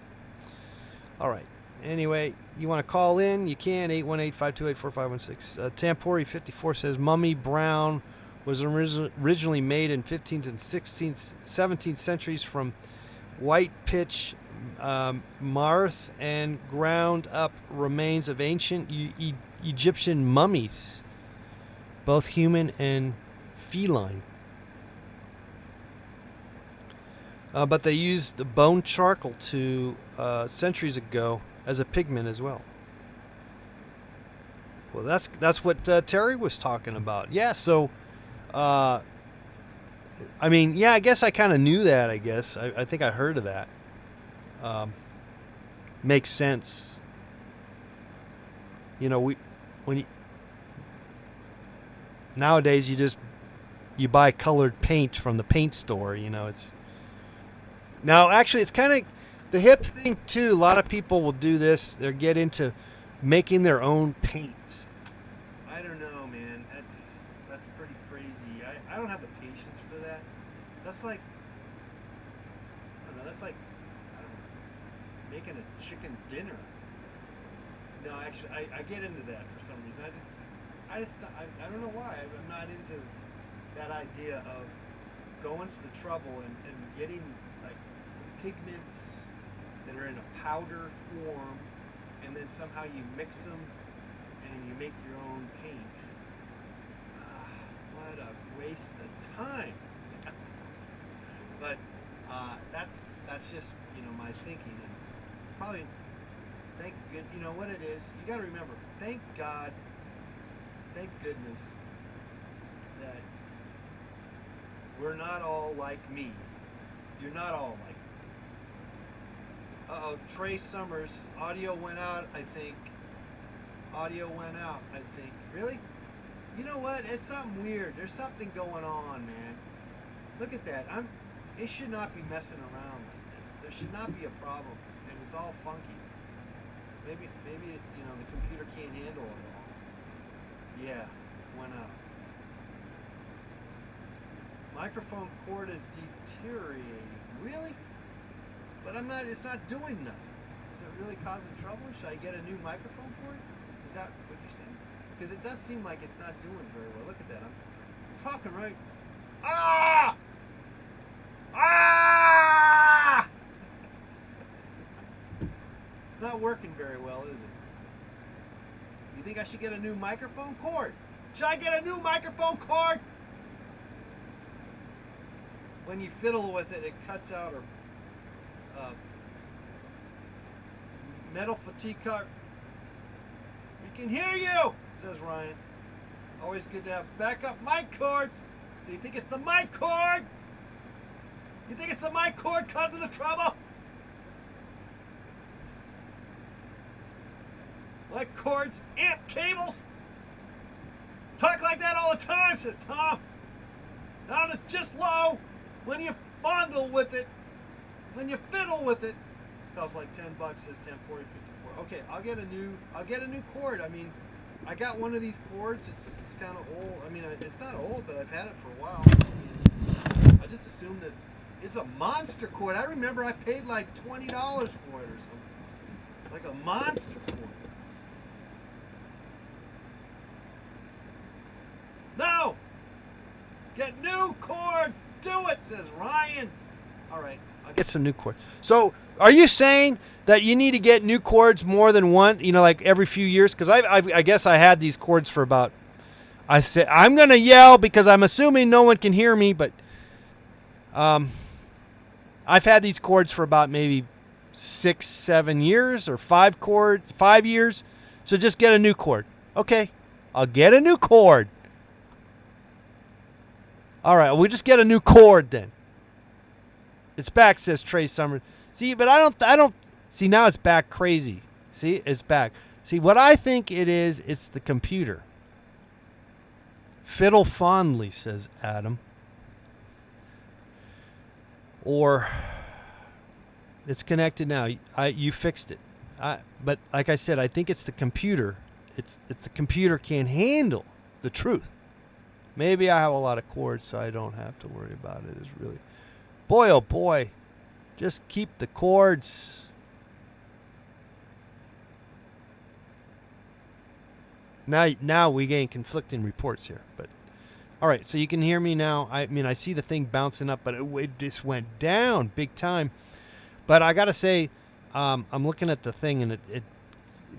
All right. Anyway, you want to call in? You can. 818-528-4516. Tampori 54 says Mummy Brown was originally made in 15th and 16th, 17th centuries from white pitch marth and ground up remains of ancient Egyptian mummies, both human and feline. But they used the bone charcoal centuries ago as a pigment as well. Well, that's what Terry was talking about. Yeah, so I mean, yeah, I guess I kind of knew that. I guess I think I heard of that. Makes sense. You know, nowadays you buy colored paint from the paint store. You know, actually it's kind of the hip thing too. A lot of people will do this. They get into making their own paints. I don't know, man. That's pretty crazy. I don't have the patience for that. That's like, I don't know. That's like, I don't know, making a chicken dinner. No, actually, I get into that for some reason. I don't know why. I'm not into that idea of going to the trouble and getting like pigments that are in a powder form, and then somehow you mix them and you make your own paint. What a waste of time. But that's just, you know, my thinking, and probably thank good. You know what it is? You got to remember. Thank God. Thank goodness that we're not all like me. You're not all like me. Uh-oh, Trey Summers, audio went out, I think. Really? You know what? It's something weird. There's something going on, man. Look at that. It should not be messing around like this. There should not be a problem. And it's all funky. Maybe you know, the computer can't handle it all. Yeah, went out. Microphone cord is deteriorating. Really? But it's not doing nothing. Is it really causing trouble? Should I get a new microphone cord? Is that what you're saying? Because it does seem like it's not doing very well. Look at that. I'm talking right. Ah! Ah! It's not working very well, is it? You think I should get a new microphone cord? Should I get a new microphone cord? When you fiddle with it, it cuts out or metal fatigue car. We can hear you, says Ryan. Always good to have backup mic cords. So you think it's the mic cord? You think it's the mic cord causing the trouble? Mic cords, amp cables. Talk like that all the time, says Tom. Sound is just low when you fondle with it. When you fiddle with it. Costs like $10, says 104054. Okay, I'll get a new cord. I mean, I got one of these cords. It's kind of old. I mean, it's not old, but I've had it for a while. I just assumed that it's a monster cord. I remember I paid like $20 for it or something. Like a monster cord. No! Get new cords! Do chat says, Ryan. All right, I'll get some new cords. So, are you saying that you need to get new cords more than one? You know, like every few years? Because I guess I had these cords for about. I said I'm gonna yell because I'm assuming no one can hear me, but I've had these cords for about maybe 6-7 years or 5 years. So just get a new cord. Okay, I'll get a new cord. All right, we'll just get a new cord then. It's back, says Trey Summers. See, but I don't see now it's back crazy. See, it's back. See, what I think it is, it's the computer. Fiddle fondly, says Adam. Or it's connected now. You fixed it. But like I said, I think it's the computer. It's the computer can't handle the truth. Maybe I have a lot of cords, so I don't have to worry about it. It's really, boy, oh boy, just keep the cords. Now we gain conflicting reports here, but all right. So you can hear me now. I mean, I see the thing bouncing up, but it just went down big time. But I gotta say, I'm looking at the thing, and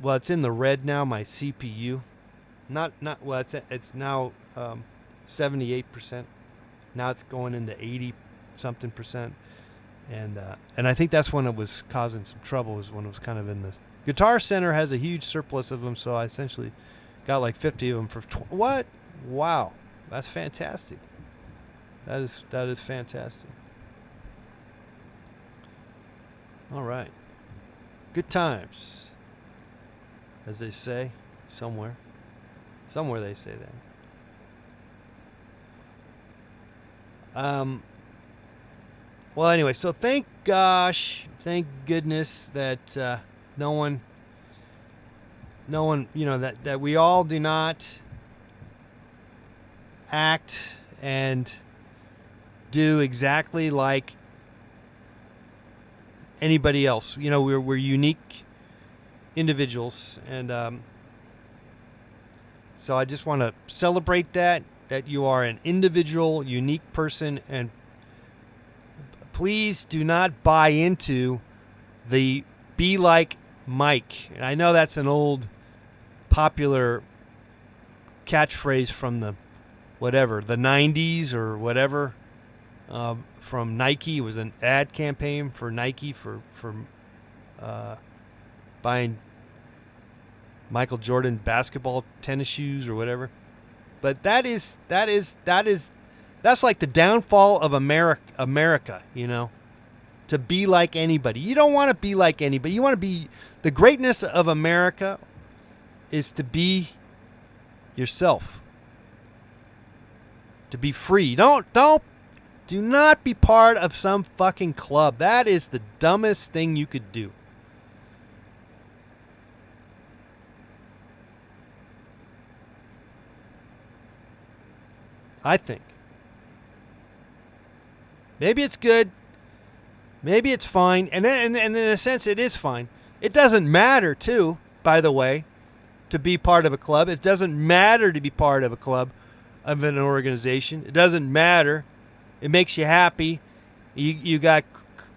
it's in the red now. My CPU, it's now 78%. Now it's going into 80-something%, and I think that's when it was causing some trouble. Was when it was kind of in the Guitar Center has a huge surplus of them, so I essentially got like 50 of them for what? Wow, that's fantastic. That is fantastic. All right, good times, as they say somewhere. Somewhere they say that. Well, anyway, so thank goodness that no one, you know, that we all do not act and do exactly like anybody else. You know, we're unique individuals, and so I just want to celebrate that you are an individual, unique person, and please do not buy into the be like Mike. And I know that's an old popular catchphrase from the 90s or whatever, from Nike. It was an ad campaign for Nike for buying Michael Jordan basketball tennis shoes or whatever. But that's like the downfall of America, you know, to be like anybody. You don't want to be like anybody. You want to be, the greatness of America is to be yourself. To be free. Do not be part of some fucking club. That is the dumbest thing you could do. I think. Maybe it's good. Maybe it's fine. And in a sense, it is fine. It doesn't matter, too, by the way, to be part of a club. It doesn't matter to be part of a club, of an organization. It doesn't matter. It makes you happy. You got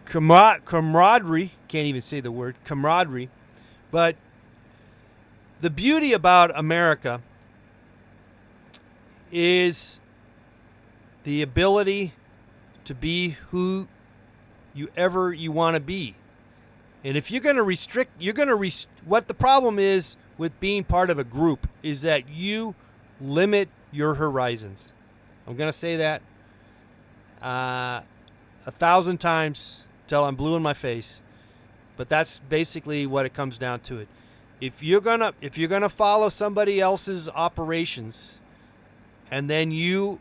camaraderie. Can't even say the word. Camaraderie. But the beauty about America is the ability to be who you want to be. And if you're going to restrict, what the problem is with being part of a group is that you limit your horizons. I'm going to say that 1,000 times till I'm blue in my face. But that's basically what it comes down to it. If you're gonna follow somebody else's operations, and then you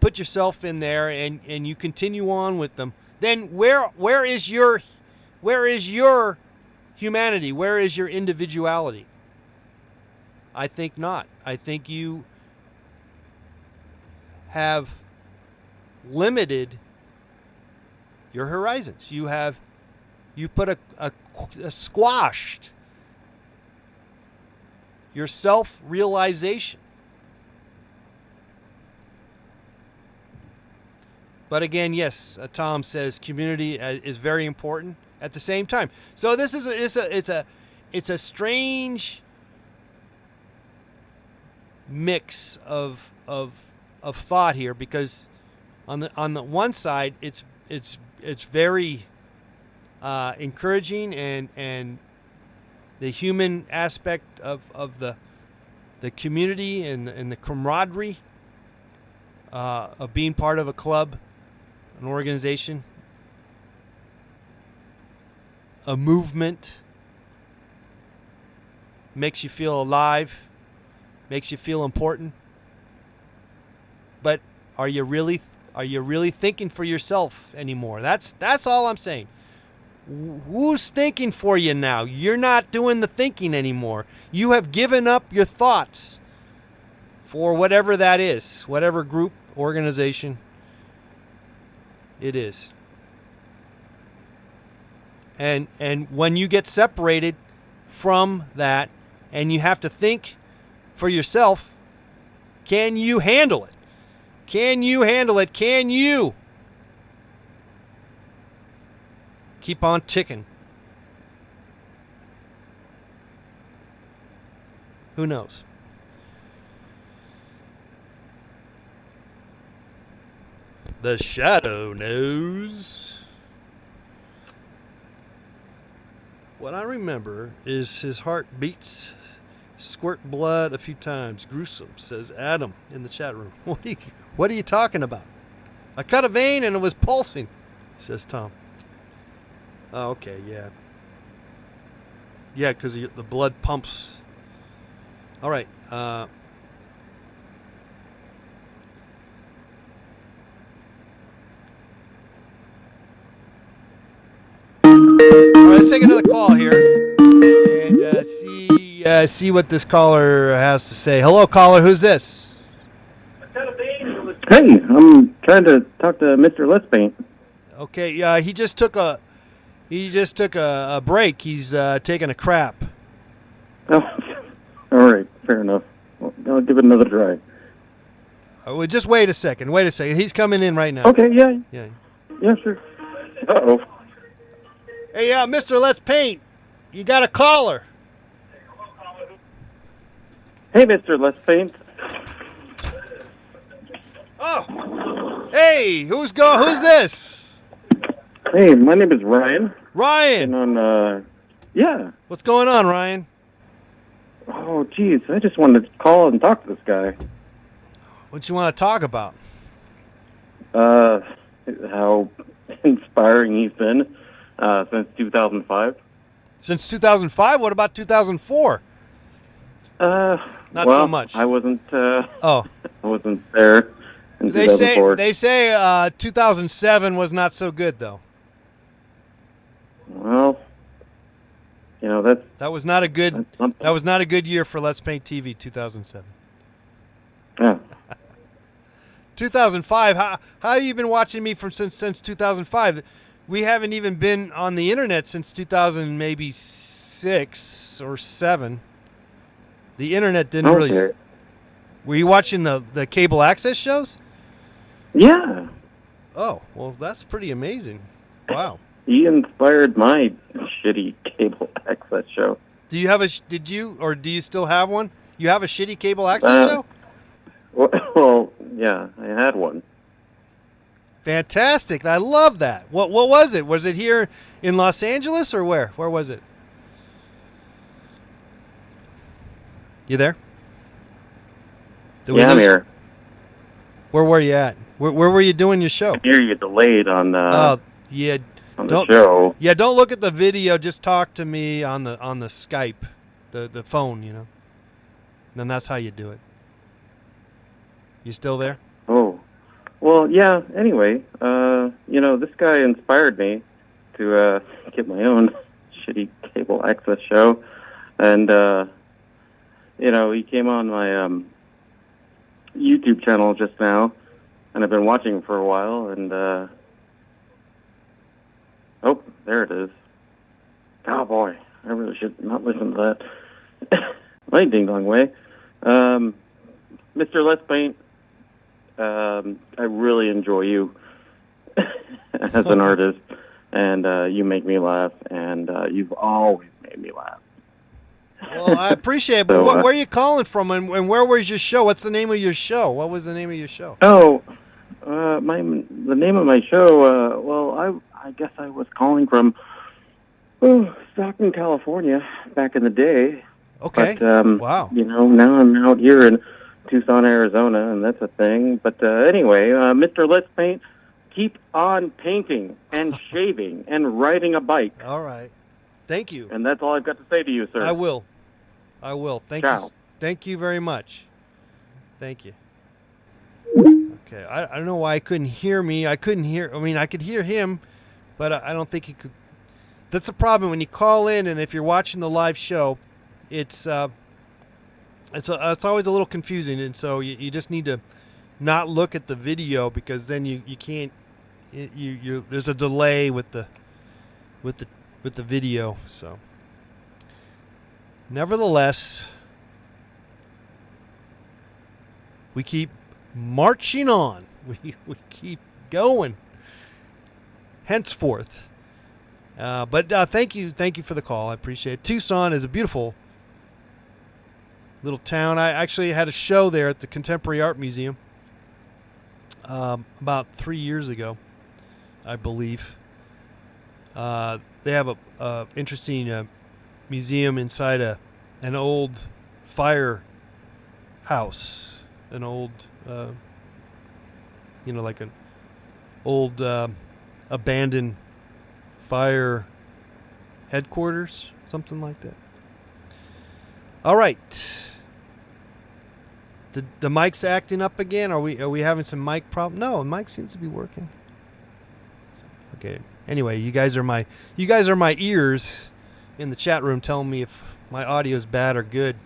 put yourself in there and you continue on with them, then where is your humanity? Where is your individuality? I think not. I think you have limited your horizons. You put a squashed your self-realization. But again, yes, Tom says community is very important at the same time. So this is it's a strange mix of thought here, because on the one side it's very encouraging and the human aspect of the community and the camaraderie of being part of a club, an organization, a movement, makes you feel alive, makes you feel important. But are you really thinking for yourself anymore? That's all I'm saying. Who's thinking for you now? You're not doing the thinking anymore. You have given up your thoughts for whatever that is, whatever group, organization it is. And when you get separated from that and you have to think for yourself, can you handle it? Can you handle it? Can you keep on ticking? Who knows? The Shadow knows. What I remember is his heart beats, squirt blood a few times. Gruesome, says Adam in the chat room. What are you talking about? I cut a vein and it was pulsing, says Tom. Oh, okay, yeah. Yeah, because the blood pumps. All right. All right, let's take another call here and see what this caller has to say. Hello, caller. Who's this? Hey, I'm trying to talk to Mr. Let's-Paint. Okay, he just took a break. He's taking a crap. Oh, all right, fair enough. Well, I'll give it another try. Well, just wait a second. He's coming in right now. Okay, yeah. Yeah, sure. Uh-oh. Hey, Mr. Let's Paint. You got a caller. Hey, Mr. Let's-Paint. Oh, hey, who's this? Hey, my name is Ryan. Ryan. And yeah. What's going on, Ryan? Oh, geez, I just wanted to call and talk to this guy. What you want to talk about? How inspiring he's been since 2005. Since 2005? What about 2004? Not so much. I wasn't. I wasn't there. They 2004. 2007 was not so good though. Well, that was not a good year for Let's Paint TV. 2007. Yeah. 2005. How have you been watching me since 2005? We haven't even been on the internet since 2000, maybe 6 or 7. The internet didn't really. Were you watching the cable access shows? Yeah. Oh, well, that's pretty amazing. Wow. He inspired my shitty cable access show. Do you still have one? You have a shitty cable access show? Well, yeah, I had one. Fantastic. I love that. What was it? Was it here in Los Angeles or where? Where was it? You there? Yeah, I'm here. Where were you at? Where were you doing your show? I hear you delayed on the show. Yeah, don't look at the video. Just talk to me on the Skype, the phone. Then that's how you do it. You still there? Oh, well, yeah. Anyway, this guy inspired me to get my own shitty cable access show, and he came on my YouTube channel just now, and I've been watching him for a while, and oh, there it is. Oh boy, I really should not listen to that. My ding dong way. Mr. Let's Paint, I really enjoy you, as an artist, and you make me laugh, and you've always made me laugh. Well, I appreciate it, but So, where are you calling from, and where was your show? What's the name of your show? What was the name of your show? Oh, the name of my show, well, I guess I was calling from Stockton, California, back in the day. Okay. But, wow. You know, now I'm out here in Tucson, Arizona, and that's a thing. But anyway, Mr. Let's Paint, keep on painting and shaving and riding a bike. All right. Thank you. And that's all I've got to say to you, sir. I will. Thank Ciao. you. Thank you very much. Thank you. Okay. I don't know why I couldn't hear me. I could hear him, but I don't think he could. That's the problem when you call in, and if you're watching the live show, it's always a little confusing, and so you just need to not look at the video, because then you can't. There's a delay with the video. So, nevertheless, we keep marching on. We keep going. Henceforth. But thank you for the call. I appreciate it. Tucson is a beautiful little town. I actually had a show there at the Contemporary Art Museum about 3 years ago, I believe. They have a interesting museum inside an old firehouse, an old like an old abandoned fire headquarters, something like that. All right. The mic's acting up again. Are we having some mic problem? No, the mic seems to be working. Okay. Anyway, you guys are my ears in the chat room telling me if my audio is bad or good.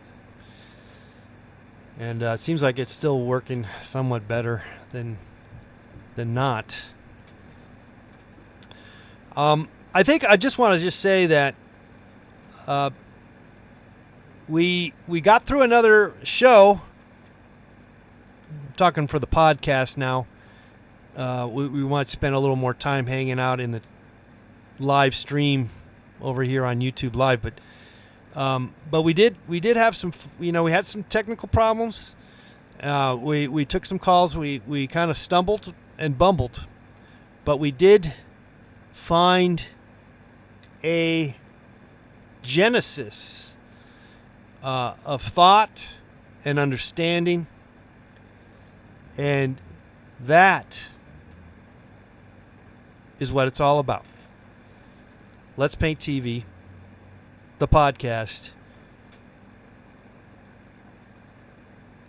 And it seems like it's still working somewhat better than not. I think I just want to say that we got through another show. I'm talking for the podcast now. We want to spend a little more time hanging out in the live stream over here on YouTube Live, but we did have some, we had some technical problems. We took some calls. We kind of stumbled and bumbled, but we did find a genesis of thought and understanding, and that is what it's all about. Let's Paint TV, the podcast,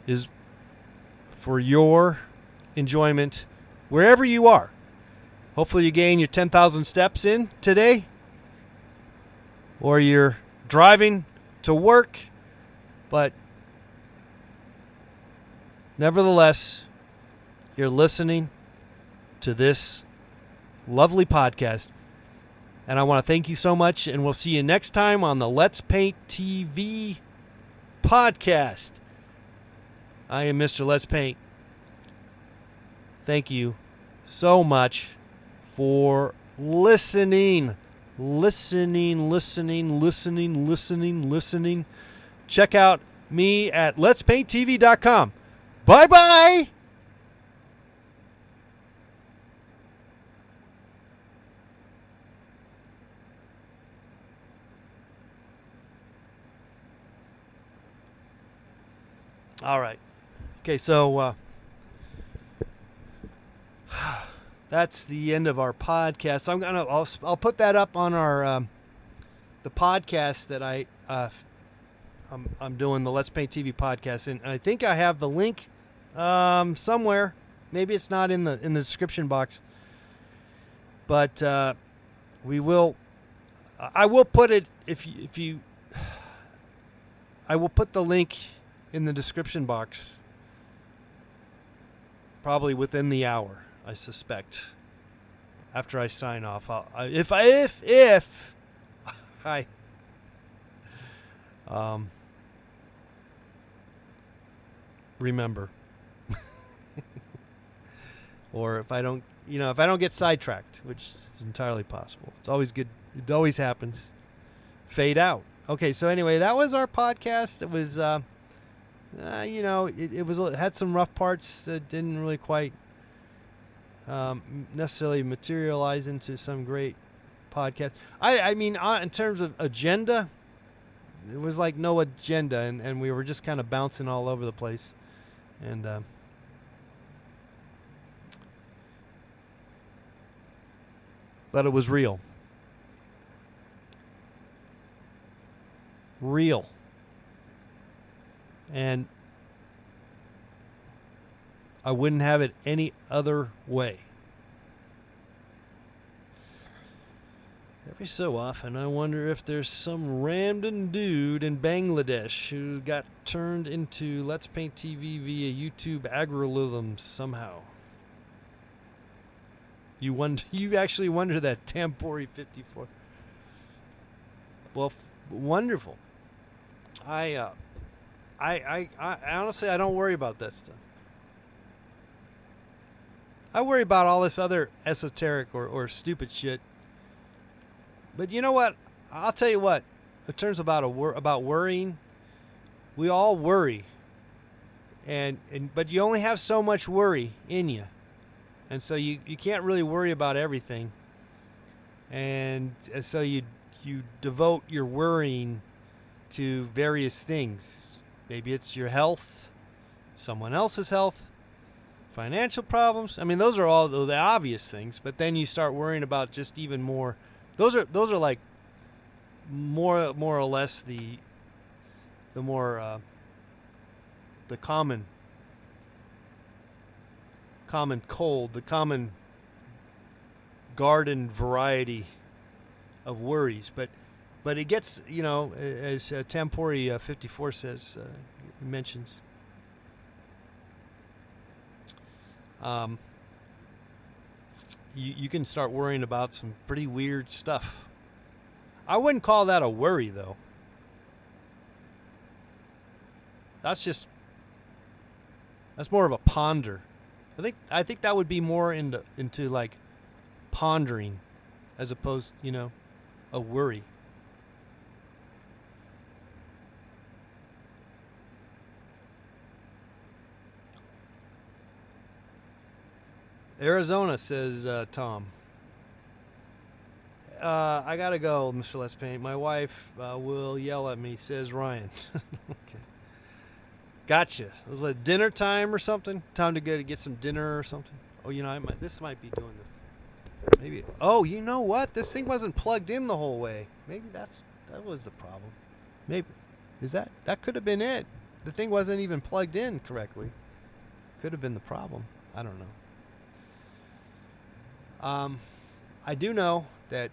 is for your enjoyment wherever you are. Hopefully you gain your 10,000 steps in today, or you're driving to work, but nevertheless, you're listening to this lovely podcast. And I want to thank you so much, and we'll see you next time on the Let's Paint TV podcast. I am Mr. Let's Paint. Thank you so much for listening. Check out me at letspainttv.com. Bye-bye. All right. Okay, so that's the end of our podcast. I'll put that up on our the podcast that I'm doing, the Let's Paint TV podcast, and I think I have the link somewhere. Maybe it's not in the description box, but I will put it I will put the link in the description box probably within the hour, I suspect, after I sign off. If I remember or if I don't if I don't get sidetracked, which is entirely possible. It's always good. It always happens. Fade out. Okay, so anyway, that was our podcast. It was, it had some rough parts that didn't really quite necessarily materialize into some great podcast. I mean, in terms of agenda, it was like no agenda, and we were just kind of bouncing all over the place. And but it was real. Real. And I wouldn't have it any other way. Every so often, I wonder if there's some random dude in Bangladesh who got turned into Let's Paint TV via YouTube algorithms somehow. You actually wonder that, Tampori54. Well, wonderful. I honestly, I don't worry about that stuff. I worry about all this other esoteric or stupid shit. But you know what? I'll tell you what. In terms about worrying, we all worry, but you only have so much worry in you, and so you can't really worry about everything, and so you devote your worrying to various things. Maybe it's your health, someone else's health, financial problems. I mean, those are all the obvious things. But then you start worrying about just even more. Those are like more or less the common cold, the common garden variety of worries. But it gets, as Tampori 54 says, mentions. You can start worrying about some pretty weird stuff. I wouldn't call that a worry, though. That's more of a ponder. I think that would be more into like pondering, as opposed, a worry. Arizona, says Tom. I gotta go, Mr. Let's Paint. My wife will yell at me, says Ryan. Okay. Gotcha. It was like dinner time or something? Time to go to get some dinner or something? Oh, this might be doing this. Maybe. Oh, you know what? This thing wasn't plugged in the whole way. Maybe that was the problem. Maybe. That could have been it. The thing wasn't even plugged in correctly. Could have been the problem. I don't know. I do know that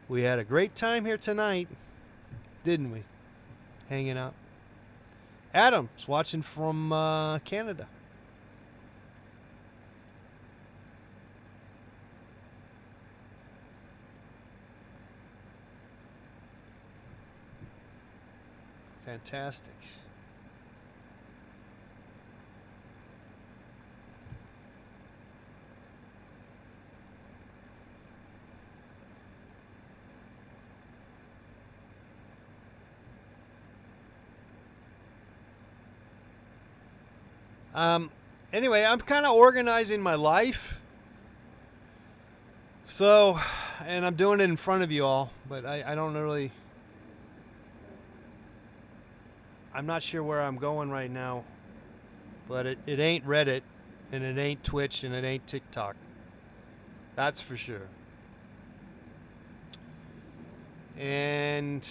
we had a great time here tonight, didn't we? Hanging out. Adam's watching from Canada. Fantastic. Anyway, I'm kind of organizing my life. So, and I'm doing it in front of you all, but I don't really, I'm not sure where I'm going right now, but it ain't Reddit, and it ain't Twitch, and it ain't TikTok. That's for sure. And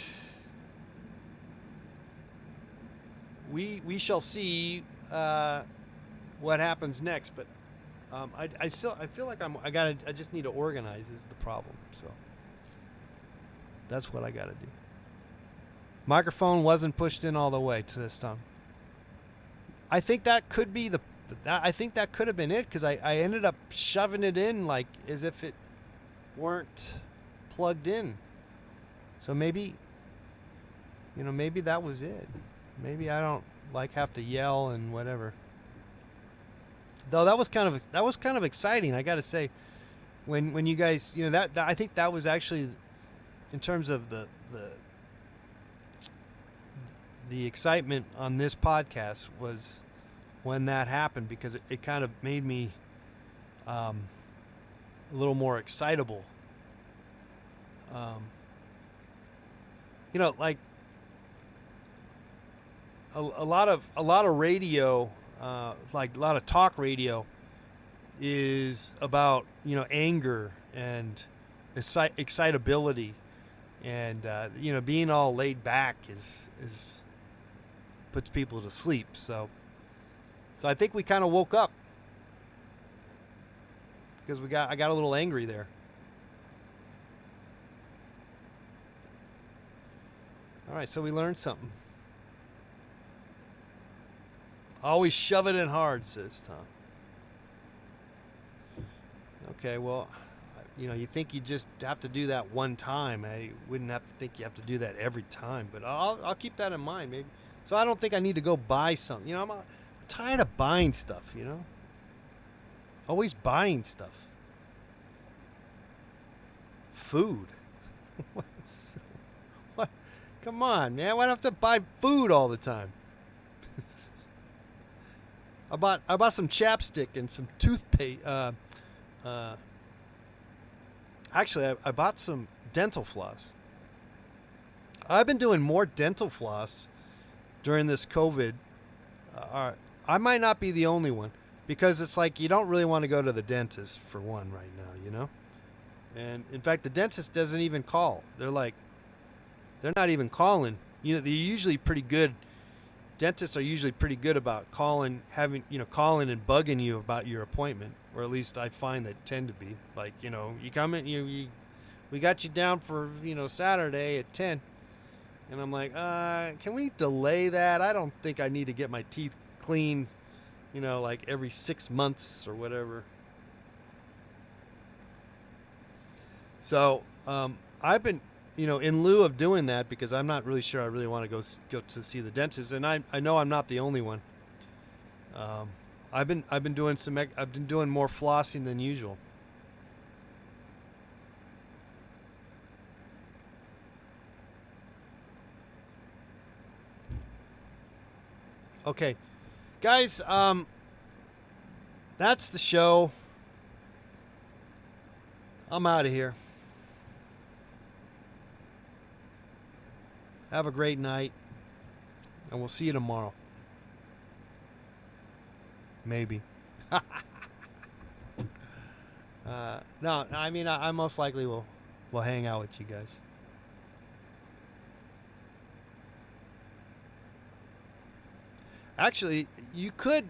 we shall see what happens next, but I feel like I just need to organize is the problem. So that's what I gotta do. Microphone wasn't pushed in all the way to this time. I think that could be I think that could have been it, because I ended up shoving it in like as if it weren't plugged in. So maybe that was it. Maybe I don't have to yell and whatever. though that was kind of exciting. I got to say, when you guys, that I think that was actually, in terms of the excitement on this podcast, was when that happened, because it kind of made me a little more excitable. Like a lot of radio, like a lot of talk radio, is about anger and excitability, and being all laid back is puts people to sleep. So I think we kind of woke up, because I got a little angry there. All right, so we learned something. Always shove it in hard, says Tom. Okay, well, you think you just have to do that one time. I wouldn't have to think you have to do that every time, but I'll keep that in mind, maybe. So I don't think I need to go buy something. I'm tired of buying stuff, Always buying stuff. Food. What? Come on, man. Why do I have to buy food all the time? I bought some chapstick and some toothpaste. Actually, I bought some dental floss. I've been doing more dental floss during this COVID. I might not be the only one, because it's like you don't really want to go to the dentist for one right now, And in fact, the dentist doesn't even call. They're not even calling. They're usually pretty good. Dentists are usually pretty good about calling and bugging you about your appointment, or at least I find they tend to be. Like, you come in, we got you down for, Saturday at 10. And I'm like, can we delay that? I don't think I need to get my teeth cleaned, like every 6 months or whatever. So, I've been, in lieu of doing that, because I'm not really sure I really want to go to see the dentist, and I know I'm not the only one. I've been doing more flossing than usual. Okay, guys, that's the show. I'm out of here. Have a great night, and we'll see you tomorrow. Maybe. No, I mean, I most likely will hang out with you guys. Actually, you could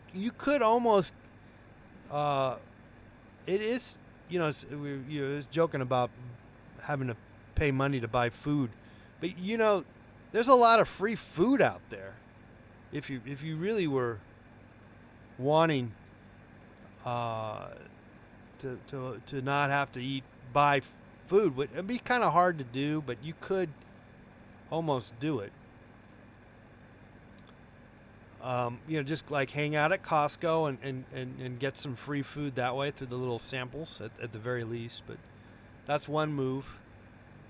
almost. It is, you was joking about having to pay money to buy food, but there's a lot of free food out there. If you really were wanting to not have to buy food, it'd be kind of hard to do, but you could almost do it. Just like hang out at Costco and get some free food that way through the little samples at the very least. But that's one move.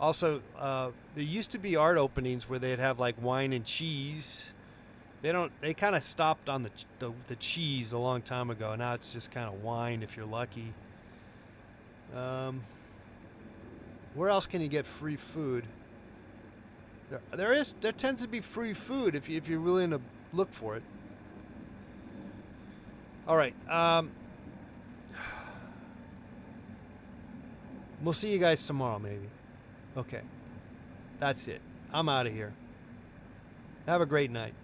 Also, there used to be art openings where they'd have like wine and cheese. They kind of stopped on the cheese a long time ago. Now it's just kind of wine if you're lucky. Where else can you get free food? There tends to be free food if you're willing to look for it. All right. We'll see you guys tomorrow, maybe. Okay. That's it. I'm out of here. Have a great night.